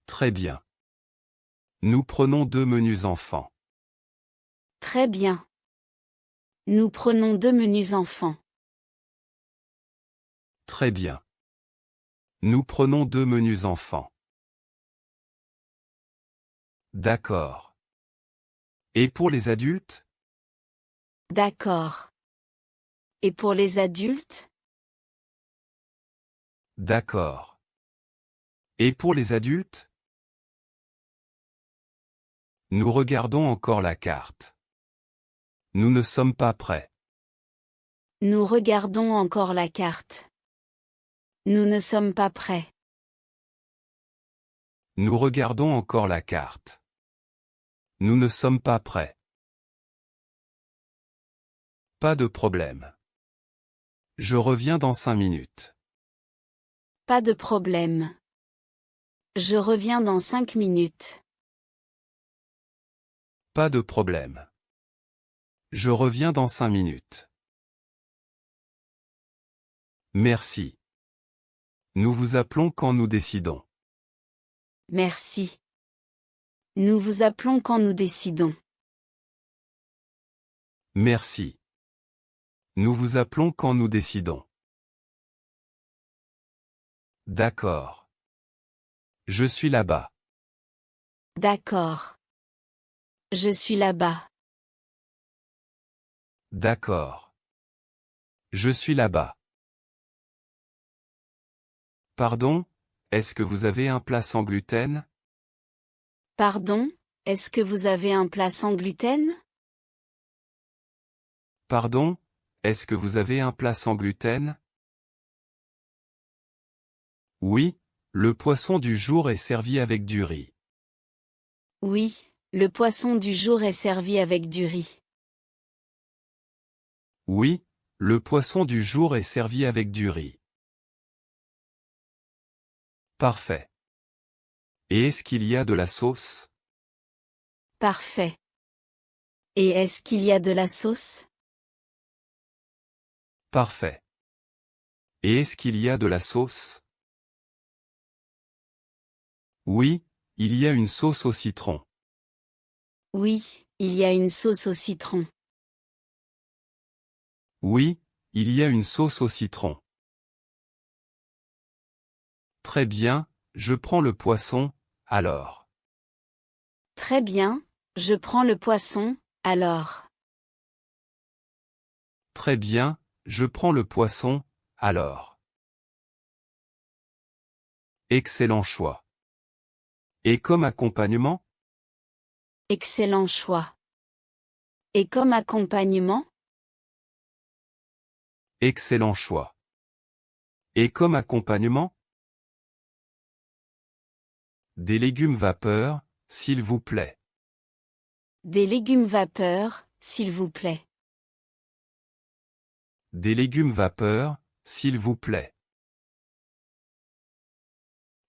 Très bien. Nous prenons 2 menus enfants.
Très bien. Nous prenons 2 menus enfants.
Très bien. Nous prenons 2 menus enfants. D'accord. Et pour les adultes?
D'accord. Et pour les adultes?
D'accord. Et pour les adultes? Nous regardons encore la carte. Nous ne sommes pas prêts.
Nous regardons encore la carte. Nous ne sommes pas prêts.
Nous regardons encore la carte. Nous ne sommes pas prêts. Pas de problème. Je reviens dans 5 minutes.
Pas de problème. Je reviens dans 5 minutes.
Pas de problème. Je reviens dans 5 minutes. Merci. Nous vous appelons quand nous décidons.
Merci. Nous vous appelons quand nous décidons.
Merci. Nous vous appelons quand nous décidons. D'accord. Je suis là-bas.
D'accord. Je suis là-bas.
D'accord. Je suis là-bas. Pardon, est-ce que vous avez un plat sans gluten?
Pardon, est-ce que vous avez un plat sans gluten?
Pardon, est-ce que vous avez un plat sans gluten? Oui, le poisson du jour est servi avec du riz.
Oui, le poisson du jour est servi avec du riz.
Oui, le poisson du jour est servi avec du riz. Parfait. Et est-ce qu'il y a de la sauce?
Parfait. Et est-ce qu'il y a de la sauce?
Parfait. Et est-ce qu'il y a de la sauce? Oui, il y a une sauce au citron.
Oui, il y a une sauce au citron.
Oui, il y a une sauce au citron. Très bien, je prends le poisson, alors.
Très bien, je prends le poisson, alors.
Très bien, je prends le poisson, alors. Excellent choix. Et comme accompagnement?
Excellent choix. Et comme accompagnement?
Excellent choix. Et comme accompagnement? Des légumes vapeur, s'il vous plaît.
Des légumes vapeur, s'il vous plaît.
Des légumes vapeur, s'il vous plaît.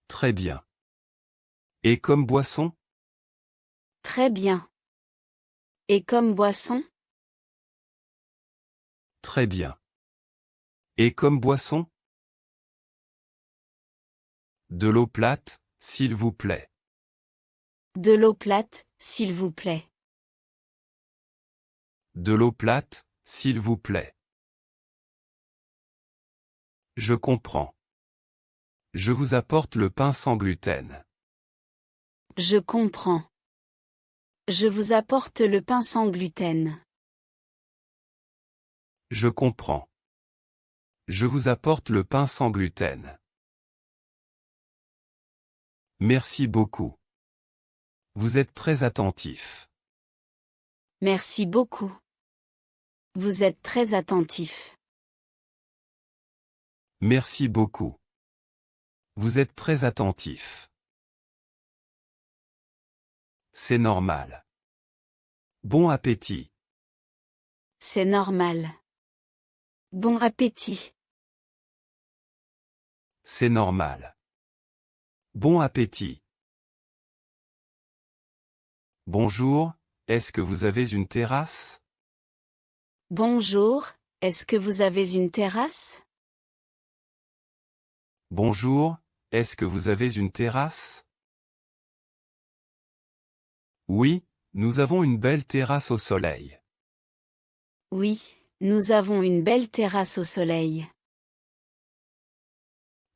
Très bien. Et comme boisson?
Très bien. Et comme boisson?
Très bien. Et comme boisson? De l'eau plate, s'il vous plaît.
De l'eau plate, s'il vous plaît.
De l'eau plate, s'il vous plaît. Je comprends. Je vous apporte le pain sans gluten.
Je comprends. Je vous apporte le pain sans gluten.
Je comprends. Je vous apporte le pain sans gluten. Merci beaucoup. Vous êtes très attentif.
Merci beaucoup. Vous êtes très attentif.
Merci beaucoup. Vous êtes très attentif. C'est normal. Bon appétit.
C'est normal. Bon appétit.
C'est normal. Bon appétit. Bonjour, est-ce que vous avez une terrasse?
Bonjour, est-ce que vous avez une terrasse?
Bonjour, est-ce que vous avez une terrasse? Oui, nous avons une belle terrasse au soleil.
Oui, nous avons une belle terrasse au soleil.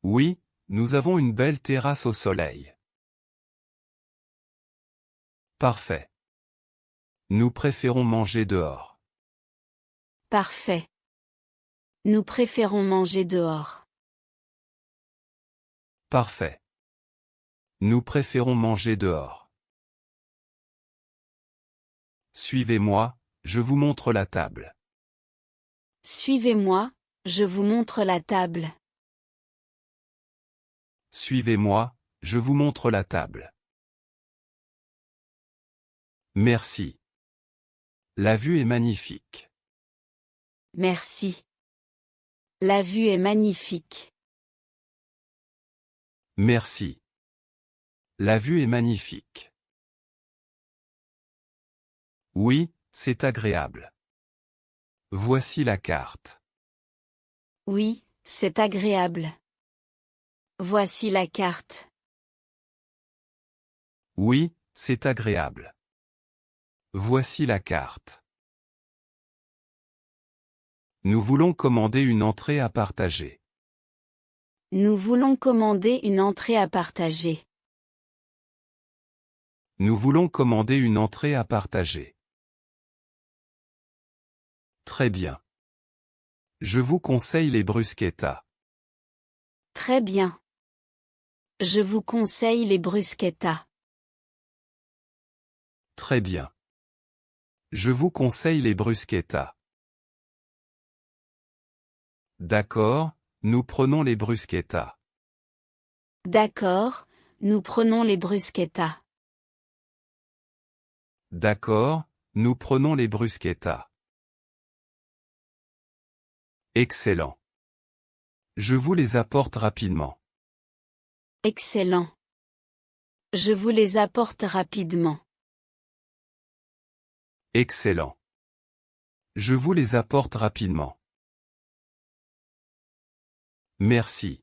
Oui, nous avons une belle terrasse au soleil. Parfait. Nous préférons manger dehors.
Parfait. Nous préférons manger dehors.
Parfait. Nous préférons manger dehors. Suivez-moi, je vous montre la table.
Suivez-moi, je vous montre la table.
Suivez-moi, je vous montre la table. Merci. La vue est magnifique.
Merci. La vue est magnifique.
Merci. La vue est magnifique. Oui, c'est agréable. Voici la carte.
Oui, c'est agréable. Voici la carte.
Oui, c'est agréable. Voici la carte. Nous voulons commander une entrée à partager.
Nous voulons commander une entrée à partager.
Nous voulons commander une entrée à partager. Très bien. Je vous conseille les bruschettas.
Très bien. Je vous conseille les bruschettas.
Très bien. Je vous conseille les bruschettas. D'accord, nous prenons les bruschettas.
D'accord, nous prenons les bruschettas.
D'accord, nous prenons les bruschettas. Excellent. Je vous les apporte rapidement.
Excellent. Je vous les apporte rapidement.
Excellent. Je vous les apporte rapidement. Merci.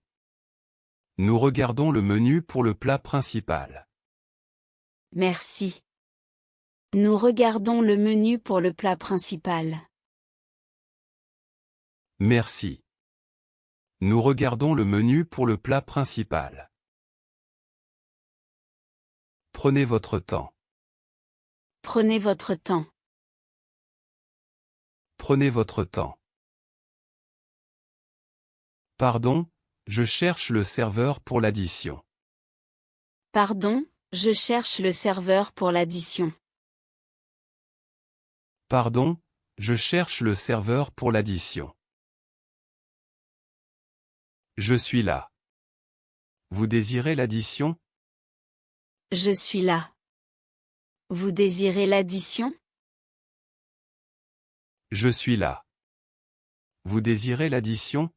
Nous regardons le menu pour le plat principal.
Merci. Nous regardons le menu pour le plat principal.
Merci. Nous regardons le menu pour le plat principal. Prenez votre temps.
Prenez votre temps.
Prenez votre temps. Pardon, je cherche le serveur pour l'addition.
Pardon, je cherche le serveur pour l'addition.
Pardon, je cherche le serveur pour l'addition. Je suis là. Vous désirez l'addition?
Je suis là. Vous désirez l'addition?
Je suis là. Vous désirez l'addition?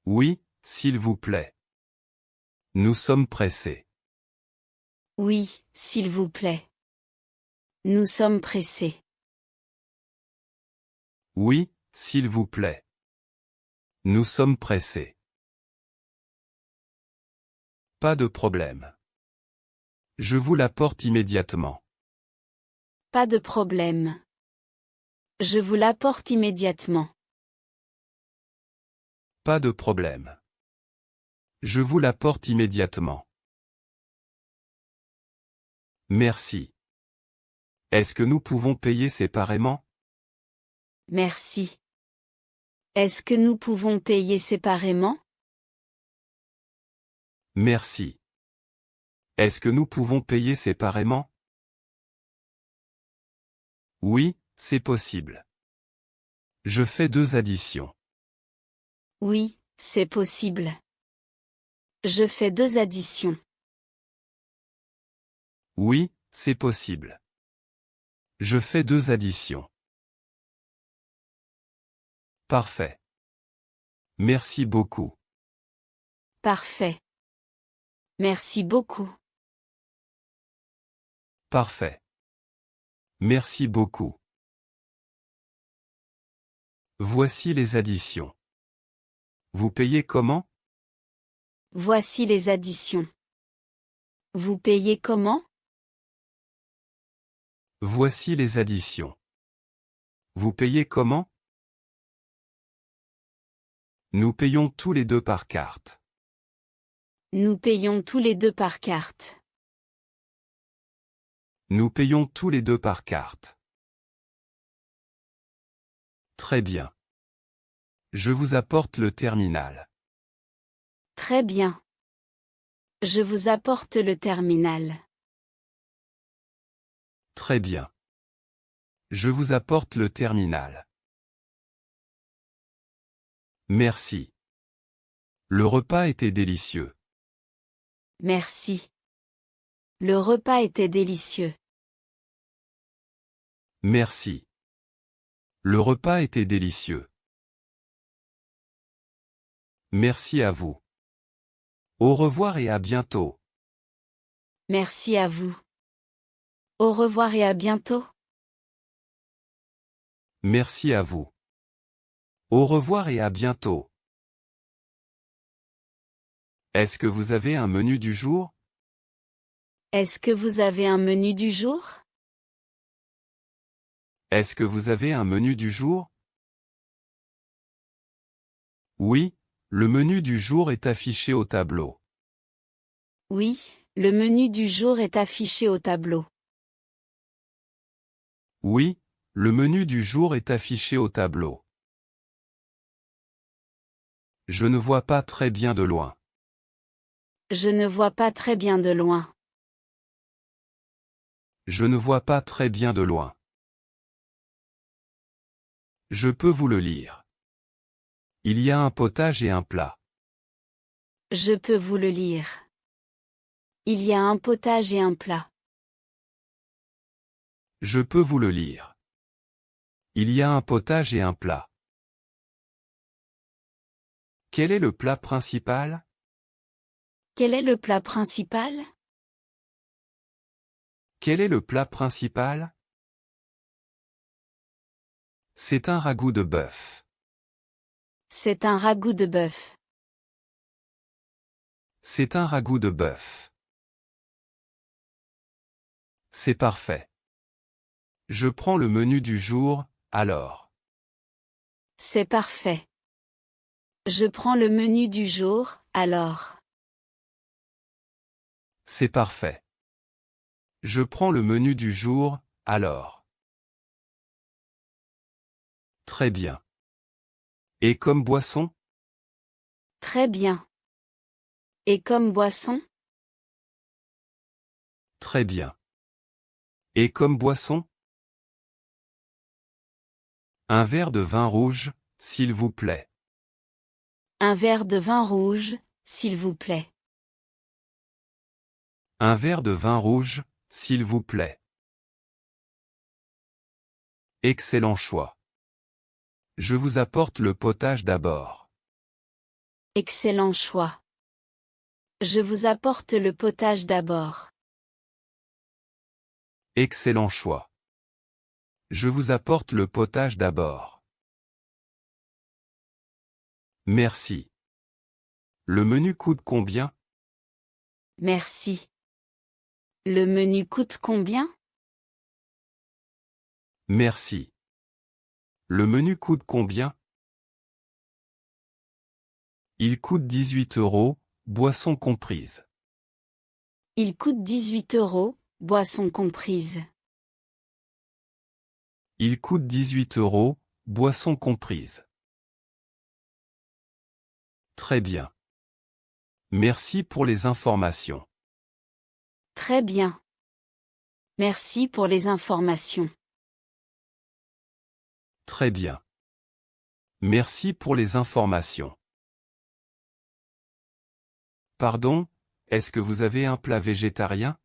Oui, s'il vous plaît. Nous sommes pressés.
Oui, s'il vous plaît. Nous sommes pressés.
Oui, s'il vous plaît. Nous sommes pressés. Pas de problème. Je vous l'apporte immédiatement.
Pas de problème. Je vous l'apporte immédiatement.
Pas de problème. Je vous l'apporte immédiatement. Merci. Est-ce que nous pouvons payer séparément?
Merci. Est-ce que nous pouvons payer séparément?
Merci. Est-ce que nous pouvons payer séparément? Oui, c'est possible. Je fais 2 additions.
Oui, c'est possible. Je fais 2 additions.
Oui, c'est possible. Je fais 2 additions. Parfait. Merci beaucoup.
Parfait. Merci beaucoup.
Parfait. Merci beaucoup. Voici les additions. Vous payez comment?
Voici les additions. Vous payez comment?
Voici les additions. Vous payez comment? Nous payons tous les deux par carte.
Nous payons tous les deux par carte.
Nous payons tous les deux par carte. Très bien. Je vous apporte le terminal.
Très bien. Je vous apporte le terminal.
Très bien. Je vous apporte le terminal. Merci. Le repas était délicieux.
Merci. Le repas était délicieux.
Merci. Le repas était délicieux. Merci à vous. Au revoir et à bientôt.
Merci à vous. Au revoir et à bientôt.
Merci à vous. Au revoir et à bientôt. Est-ce que vous avez un menu du jour?
Est-ce que vous avez un menu du jour?
Est-ce que vous avez un menu du jour? Oui, le menu du jour est affiché au tableau.
Oui, le menu du jour est affiché au tableau.
Oui, le menu du jour est affiché au tableau. Je ne vois pas très bien de loin.
Je ne vois pas très bien de loin.
Je ne vois pas très bien de loin. Je peux vous le lire. Il y a un potage et un plat.
Je peux vous le lire. Il y a un potage et un plat.
Je peux vous le lire. Il y a un potage et un plat. Quel est le plat principal?
Quel est le plat principal?
Quel est le plat principal? C'est un ragoût de bœuf.
C'est un ragoût de bœuf.
C'est un ragoût de bœuf. C'est parfait. Je prends le menu du jour, alors.
C'est parfait. Je prends le menu du jour, alors.
C'est parfait. Je prends le menu du jour, alors. Très bien. Et comme boisson?
Très bien. Et comme boisson?
Très bien. Et comme boisson? Un verre de vin rouge, s'il vous plaît.
Un verre de vin rouge, s'il vous plaît.
Un verre de vin rouge, s'il vous plaît. Excellent choix. Je vous apporte le potage d'abord.
Excellent choix. Je vous apporte le potage d'abord.
Excellent choix. Je vous apporte le potage d'abord. Merci. Le menu coûte combien?
Merci. Le menu coûte combien?
Merci. Le menu coûte combien? Il coûte 18 €, boisson comprise.
Il coûte 18 €, boisson comprise.
Il coûte 18 €, boisson comprise. Très bien. Merci pour les informations.
Très bien. Merci pour les informations.
Très bien. Merci pour les informations. Pardon, est-ce que vous avez un plat végétarien?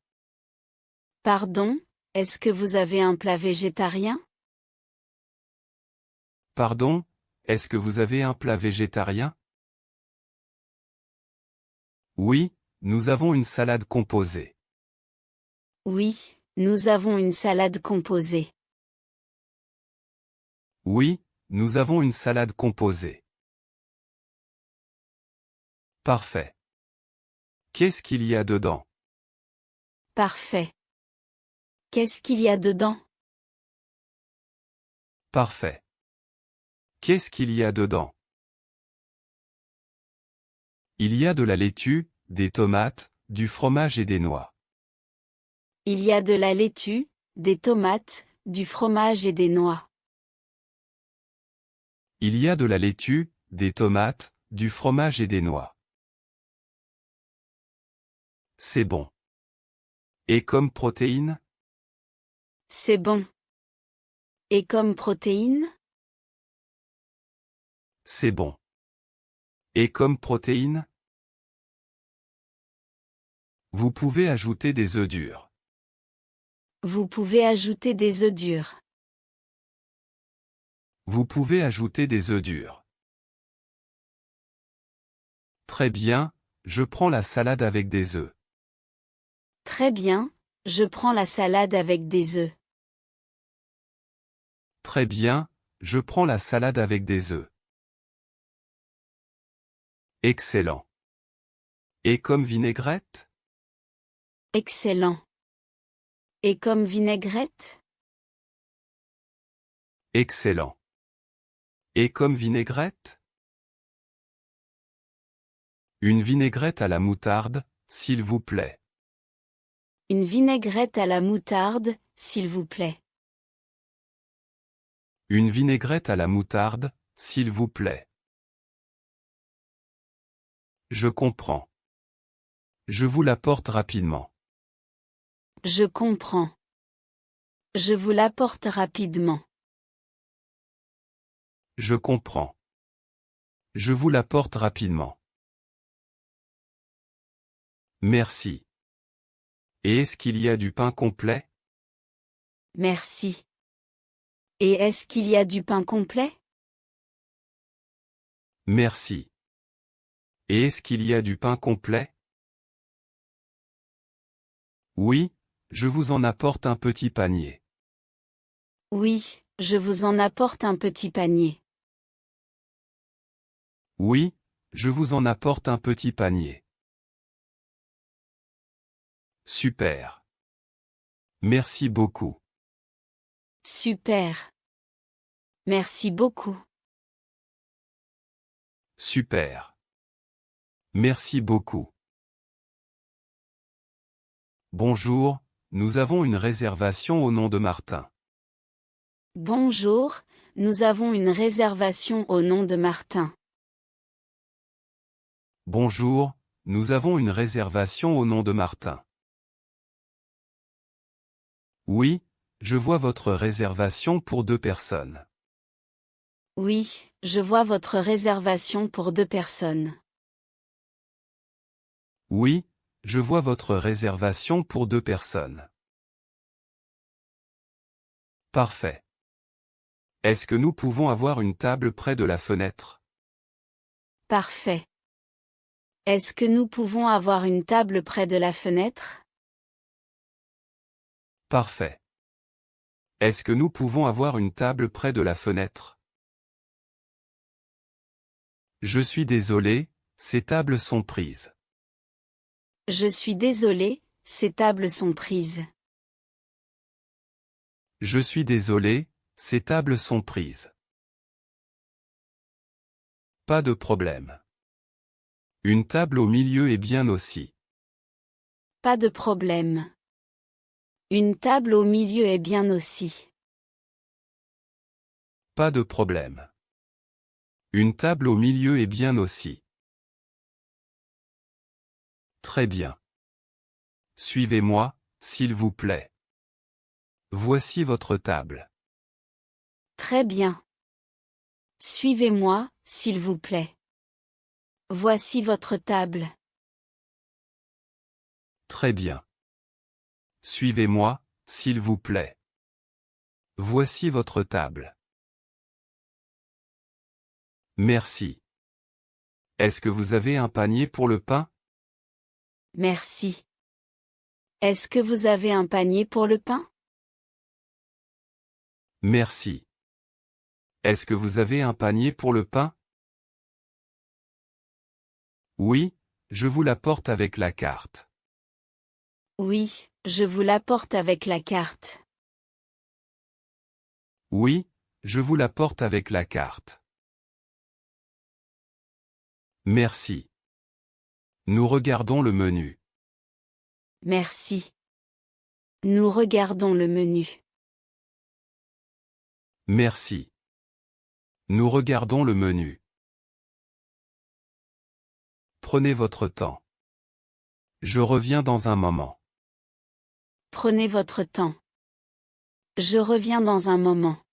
Pardon, est-ce que vous avez un plat végétarien?
Pardon, est-ce que vous avez un plat végétarien? Oui, nous avons une salade composée.
Oui, nous avons une salade composée.
Oui, nous avons une salade composée. Parfait. Qu'est-ce qu'il y a dedans?
Parfait. Qu'est-ce qu'il y a dedans?
Parfait. Qu'est-ce qu'il y a dedans? Il y a de la laitue, des tomates, du fromage et des noix.
Il y a de la laitue, des tomates, du fromage et des noix.
Il y a de la laitue, des tomates, du fromage et des noix. C'est bon. Et comme protéine?
C'est bon. Et comme protéine?
C'est bon. Et comme protéine? Vous pouvez ajouter des œufs durs.
Vous pouvez ajouter des œufs durs.
Vous pouvez ajouter des œufs durs. Très bien, je prends la salade avec des œufs.
Très bien, je prends la salade avec des œufs.
Très bien, je prends la salade avec des œufs. Excellent. Et comme vinaigrette?
Excellent. Et comme vinaigrette?
Excellent. Et comme vinaigrette? Une vinaigrette à la moutarde, s'il vous plaît.
Une vinaigrette à la moutarde, s'il vous plaît.
Une vinaigrette à la moutarde, s'il vous plaît. Je comprends. Je vous l'apporte rapidement.
Je comprends. Je vous l'apporte rapidement.
Je comprends. Je vous l'apporte rapidement. Merci. Et est-ce qu'il y a du pain complet?
Merci. Et est-ce qu'il y a du pain complet?
Merci. Et est-ce qu'il y a du pain complet? Oui, je vous en apporte un petit panier.
Oui, je vous en apporte un petit panier.
Oui, je vous en apporte un petit panier. Super. Merci beaucoup.
Super. Merci beaucoup.
Super. Merci beaucoup. Bonjour, nous avons une réservation au nom de Martin.
Bonjour, nous avons une réservation au nom de Martin.
Bonjour, nous avons une réservation au nom de Martin. Oui, je vois votre réservation pour 2 personnes.
Oui, je vois votre réservation pour 2 personnes.
Oui, je vois votre réservation pour 2 personnes. Parfait. Est-ce que nous pouvons avoir une table près de la fenêtre?
Parfait. Est-ce que nous pouvons avoir une table près de la fenêtre?
Parfait. Est-ce que nous pouvons avoir une table près de la fenêtre? Je suis désolé, ces tables sont prises.
Je suis désolé, ces tables sont prises.
Je suis désolé, ces tables sont prises. Pas de problème. Une table au milieu est bien aussi.
Pas de problème. Une table au milieu est bien aussi.
Pas de problème. Une table au milieu est bien aussi. Très bien. Suivez-moi, s'il vous plaît. Voici votre table.
Très bien. Suivez-moi, s'il vous plaît. Voici votre table.
Très bien. Suivez-moi, s'il vous plaît. Voici votre table. Merci. Est-ce que vous avez un panier pour le pain?
Merci. Est-ce que vous avez un panier pour le pain?
Merci. Est-ce que vous avez un panier pour le pain? Oui, je vous l'apporte avec la carte.
Oui, je vous l'apporte avec la carte.
Oui, je vous l'apporte avec la carte. Merci. Nous regardons le menu.
Merci. Nous regardons le menu.
Merci. Nous regardons le menu. Prenez votre temps. Je reviens dans un moment.
Prenez votre temps. Je reviens dans un moment.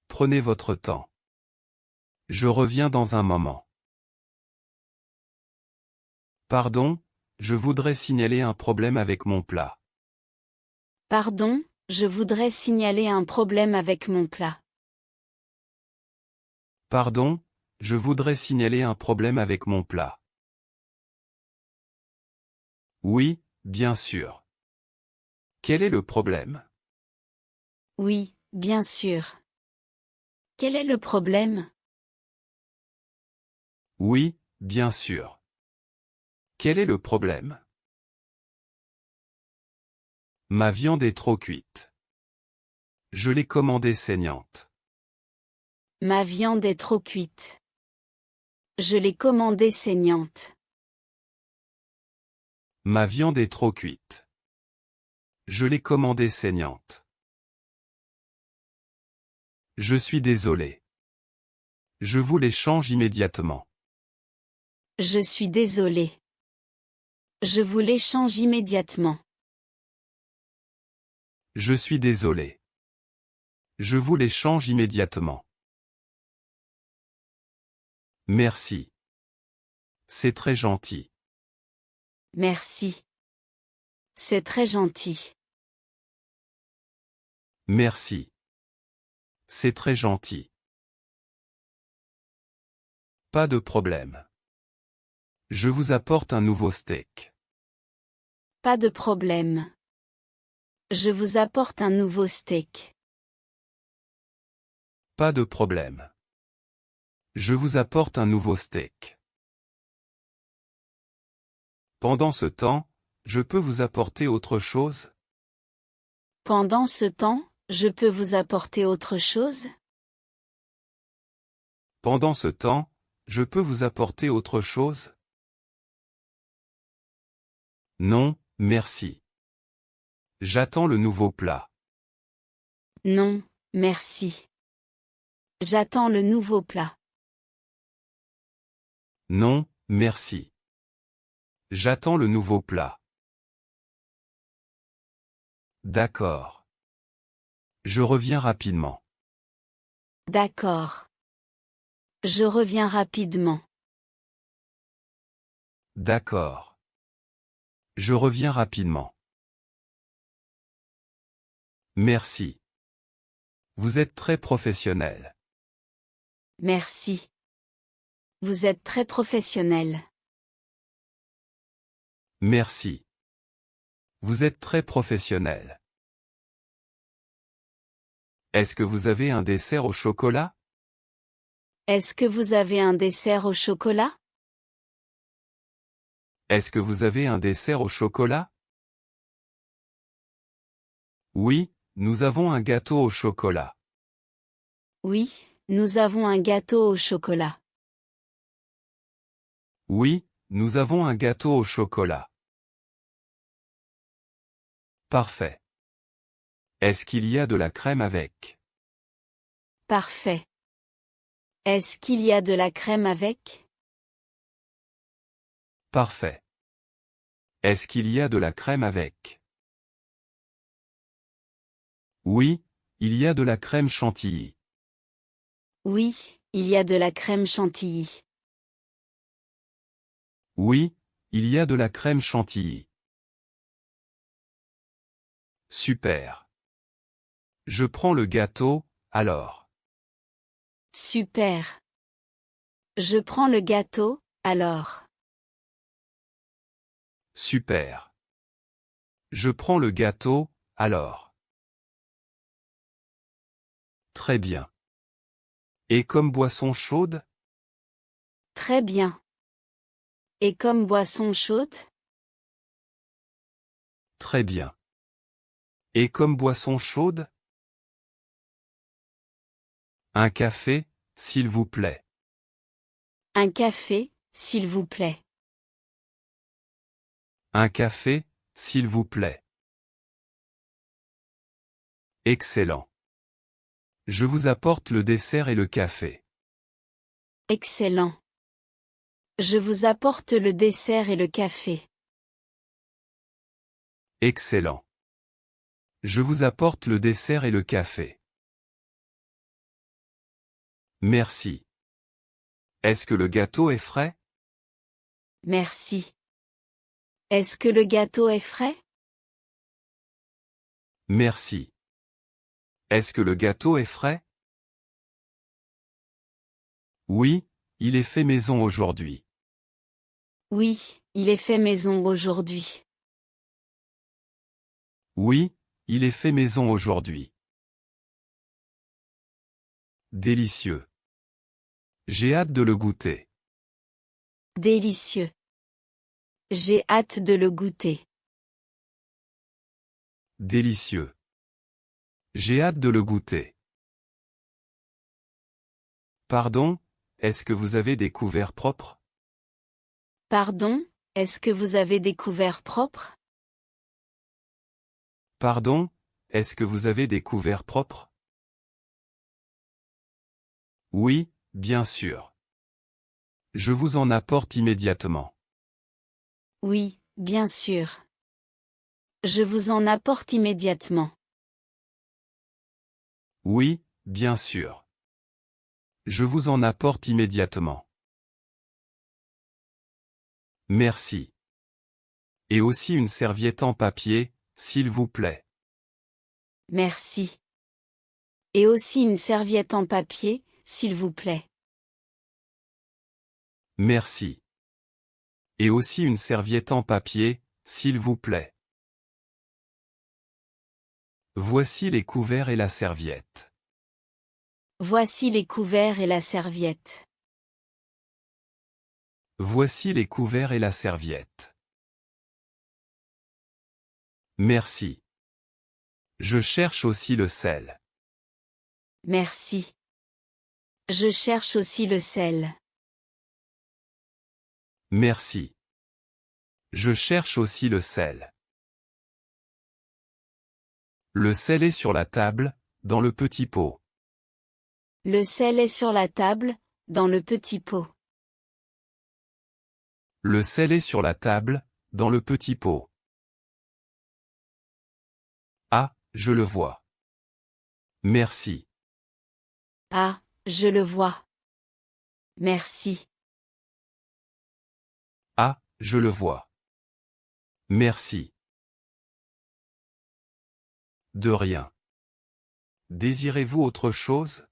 Prenez votre temps. Je reviens dans un moment. Pardon, je voudrais signaler un problème avec mon plat.
Pardon, je voudrais signaler un problème avec mon plat.
Pardon, je voudrais signaler un problème avec mon plat. Oui, bien sûr. Quel est le problème?
Oui, bien sûr. Quel est le problème?
Oui, bien sûr. Quel est le problème? Ma viande est trop cuite. Je l'ai commandée saignante.
Ma viande est trop cuite. Je l'ai commandée saignante.
Ma viande est trop cuite. Je l'ai commandée saignante. Je suis désolé. Je vous les change immédiatement.
Je suis désolé. Je vous l'échange immédiatement.
Je suis désolé. Je vous les change immédiatement. Merci. C'est très gentil.
Merci. C'est très gentil.
Merci. C'est très gentil. Pas de problème. Je vous apporte un nouveau steak.
Pas de problème. Je vous apporte un nouveau steak.
Pas de problème. Je vous apporte un nouveau steak. Pendant ce temps, je peux vous apporter autre chose?
Pendant ce temps, je peux vous apporter autre chose?
Pendant ce temps, je peux vous apporter autre chose? Non, merci. J'attends le nouveau plat.
Non, merci. J'attends le nouveau plat.
Non, merci. J'attends le nouveau plat. D'accord. Je reviens rapidement.
D'accord. Je reviens rapidement.
D'accord. Je reviens rapidement. Merci. Vous êtes très professionnel.
Merci. Vous êtes très professionnel.
Merci. Vous êtes très professionnel. Est-ce que vous avez un dessert au chocolat?
Est-ce que vous avez un dessert au chocolat?
Est-ce que vous avez un dessert au chocolat? Oui, nous avons un gâteau au chocolat.
Oui, nous avons un gâteau au chocolat.
Oui, nous avons un gâteau au chocolat. Parfait. Est-ce qu'il y a de la crème avec?
Parfait. Est-ce qu'il y a de la crème avec?
Parfait. Est-ce qu'il y a de la crème avec? Oui, il y a de la crème chantilly.
Oui, il y a de la crème chantilly.
Oui, il y a de la crème chantilly. Super. Je prends le gâteau, alors.
Super. Je prends le gâteau, alors.
Super. Je prends le gâteau, alors. Très bien. Et comme boisson chaude?
Très bien. Et comme boisson chaude?
Très bien. Et comme boisson chaude? Un café, s'il vous plaît.
Un café, s'il vous plaît.
Un café, s'il vous plaît. Excellent. Je vous apporte le dessert et le café.
Excellent. Je vous apporte le dessert et le café.
Excellent. Je vous apporte le dessert et le café. Merci. Est-ce que le gâteau est frais?
Merci. Est-ce que le gâteau est frais?
Merci. Est-ce que le gâteau est frais? Oui, il est fait maison aujourd'hui.
Oui, il est fait maison aujourd'hui.
Oui, il est fait maison aujourd'hui. Délicieux. J'ai hâte de le goûter.
Délicieux. J'ai hâte de le goûter.
Délicieux. J'ai hâte de le goûter. Pardon, est-ce que vous avez des couverts propres?
Pardon, est-ce que vous avez des couverts propres?
Pardon, est-ce que vous avez des couverts propres? Oui, bien sûr. Je vous en apporte immédiatement.
Oui, bien sûr. Je vous en apporte immédiatement.
Oui, bien sûr. Je vous en apporte immédiatement. Merci. Et aussi une serviette en papier, s'il vous plaît.
Merci. Et aussi une serviette en papier, s'il vous plaît.
Merci. Et aussi une serviette en papier, s'il vous plaît. Voici les couverts et la serviette.
Voici les couverts et la serviette.
Voici les couverts et la serviette. Merci. Je cherche aussi le sel.
Merci. Je cherche aussi le sel.
Merci. Je cherche aussi le sel. Le sel est sur la table, dans le petit pot.
Le sel est sur la table, dans le petit pot.
Le sel est sur la table, dans le petit pot. Ah, je le vois. Merci.
Ah, je le vois. Merci.
Ah, je le vois. Merci. De rien. Désirez-vous autre chose?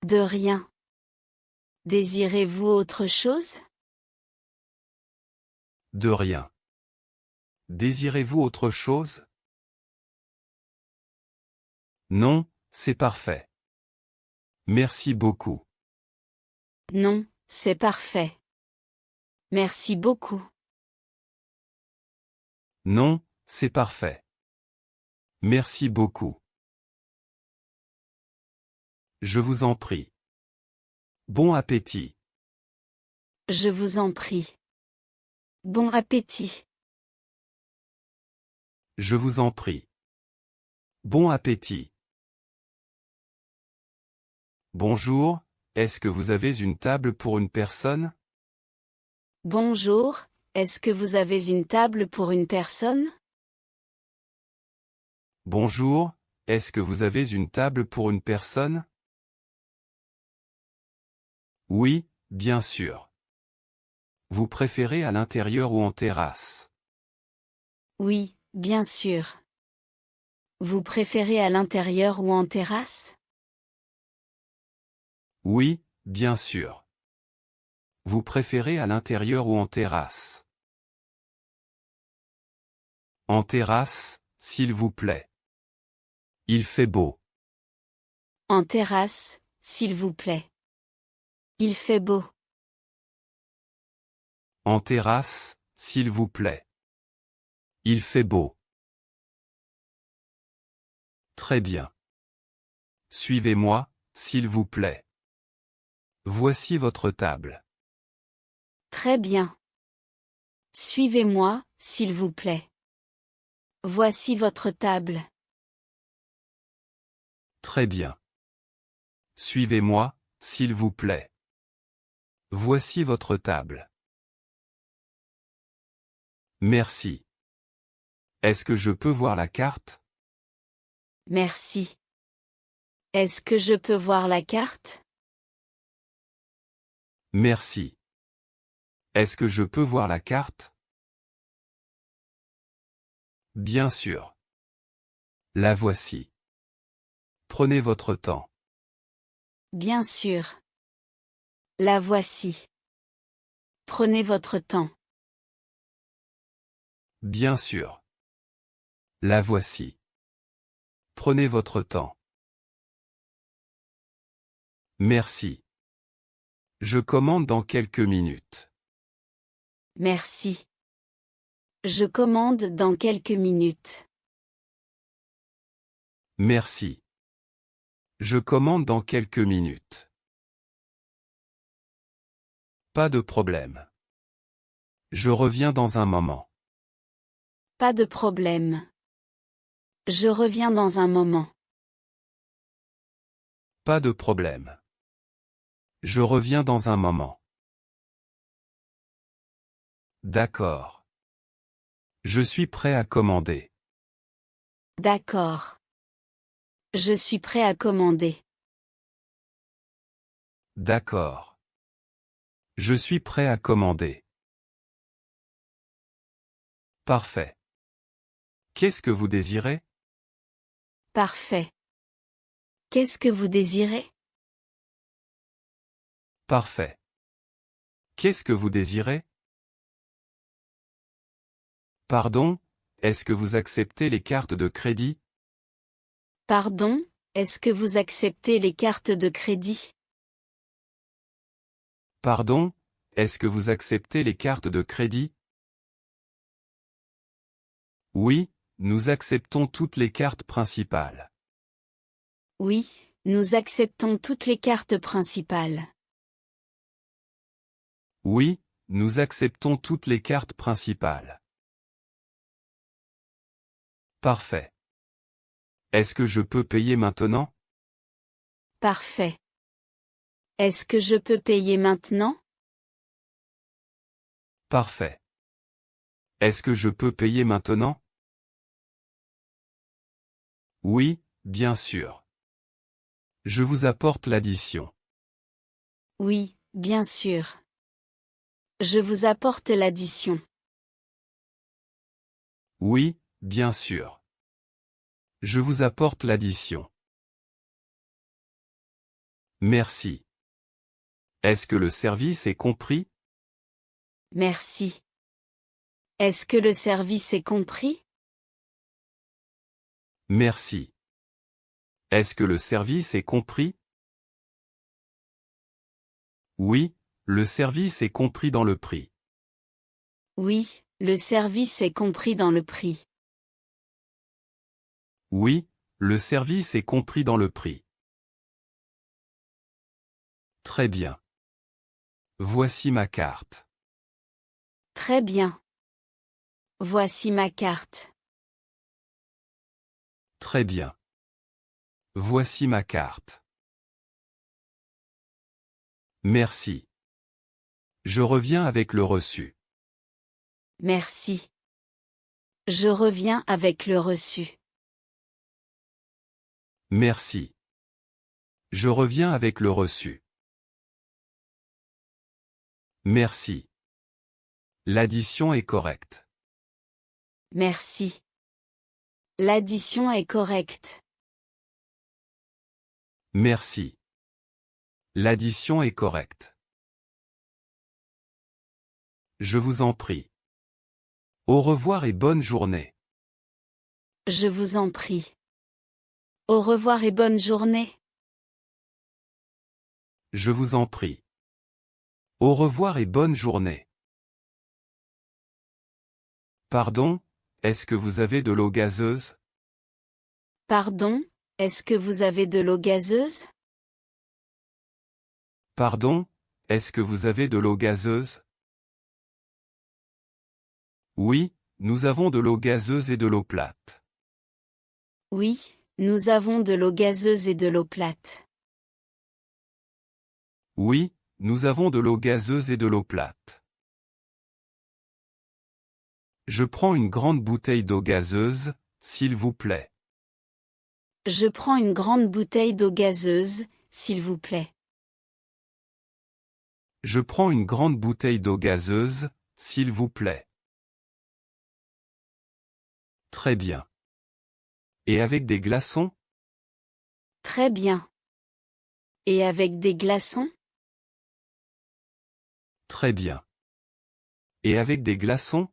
De rien. Désirez-vous autre chose?
De rien. Désirez-vous autre chose? Non, c'est parfait. Merci beaucoup.
Non, c'est parfait. Merci beaucoup.
Non, c'est parfait. Merci beaucoup. Je vous en prie. Bon appétit.
Je vous en prie. Bon appétit.
Je vous en prie. Bon appétit. Bonjour, est-ce que vous avez une table pour une personne?
Bonjour, est-ce que vous avez une table pour une personne?
Bonjour, est-ce que vous avez une table pour une personne? Oui, bien sûr. Vous préférez à l'intérieur ou en terrasse?
Oui, bien sûr. Vous préférez à l'intérieur ou en terrasse?
Oui, bien sûr. Vous préférez à l'intérieur ou en terrasse? En terrasse, s'il vous plaît. Il fait beau.
En terrasse, s'il vous plaît. Il fait beau.
En terrasse, s'il vous plaît. Il fait beau. Très bien. Suivez-moi, s'il vous plaît. Voici votre table.
Très bien. Suivez-moi, s'il vous plaît. Voici votre table.
Très bien. Suivez-moi, s'il vous plaît. Voici votre table. Merci. Est-ce que je peux voir la carte?
Merci. Est-ce que je peux voir la carte?
Merci. Est-ce que je peux voir la carte? Bien sûr. La voici. Prenez votre temps.
Bien sûr. La voici. Prenez votre temps.
Bien sûr. La voici. Prenez votre temps. Merci. Je commande dans quelques minutes.
Merci. Je commande dans quelques minutes.
Merci. Je commande dans quelques minutes. Pas de problème. Je reviens dans un moment.
Pas de problème. Je reviens dans un moment.
Pas de problème. Je reviens dans un moment. D'accord. Je suis prêt à commander.
D'accord. Je suis prêt à commander.
D'accord. Je suis prêt à commander. Parfait. Qu'est-ce que vous désirez?
Parfait. Qu'est-ce que vous désirez?
Parfait. Qu'est-ce que vous désirez? Pardon, est-ce que vous acceptez les cartes de crédit?
Pardon, est-ce que vous acceptez les cartes de crédit?
Pardon, est-ce que vous acceptez les cartes de crédit? Oui, nous acceptons toutes les cartes principales.
Oui, nous acceptons toutes les cartes principales.
Oui, nous acceptons toutes les cartes principales. Parfait. Est-ce que je peux payer maintenant?
Parfait. Est-ce que je peux payer maintenant?
Parfait. Est-ce que je peux payer maintenant? Oui, bien sûr. Je vous apporte l'addition.
Oui, bien sûr. Je vous apporte l'addition.
Oui, bien sûr. Je vous apporte l'addition. Merci. Est-ce que le service est compris?
Merci. Est-ce que le service est compris?
Merci. Est-ce que le service est compris? Oui, le service est compris dans le prix.
Oui, le service est compris dans le prix.
Oui, le service est compris dans le prix. Très bien. Voici ma carte.
Très bien. Voici ma carte.
Très bien. Voici ma carte. Merci. Je reviens avec le reçu.
Merci. Je reviens avec le reçu.
Merci. Je reviens avec le reçu. Merci. L'addition est correcte.
Merci. L'addition est correcte.
Merci. L'addition est correcte. Je vous en prie. Au revoir et bonne journée.
Je vous en prie. Au revoir et bonne journée.
Je vous en prie. Au revoir et bonne journée. Pardon, est-ce que vous avez de l'eau gazeuse?
Pardon, est-ce que vous avez de l'eau gazeuse?
Pardon, est-ce que vous avez de l'eau gazeuse? Oui, nous avons de l'eau gazeuse et de l'eau plate.
Oui, nous avons de l'eau gazeuse et de l'eau plate.
Oui, nous avons de l'eau gazeuse et de l'eau plate. Je prends une grande bouteille d'eau gazeuse, s'il vous plaît.
Je prends une grande bouteille d'eau gazeuse, s'il vous plaît.
Je prends une grande bouteille d'eau gazeuse, s'il vous plaît. Très bien. Et avec des glaçons?
Très bien. Et avec des glaçons?
Très bien. Et avec des glaçons?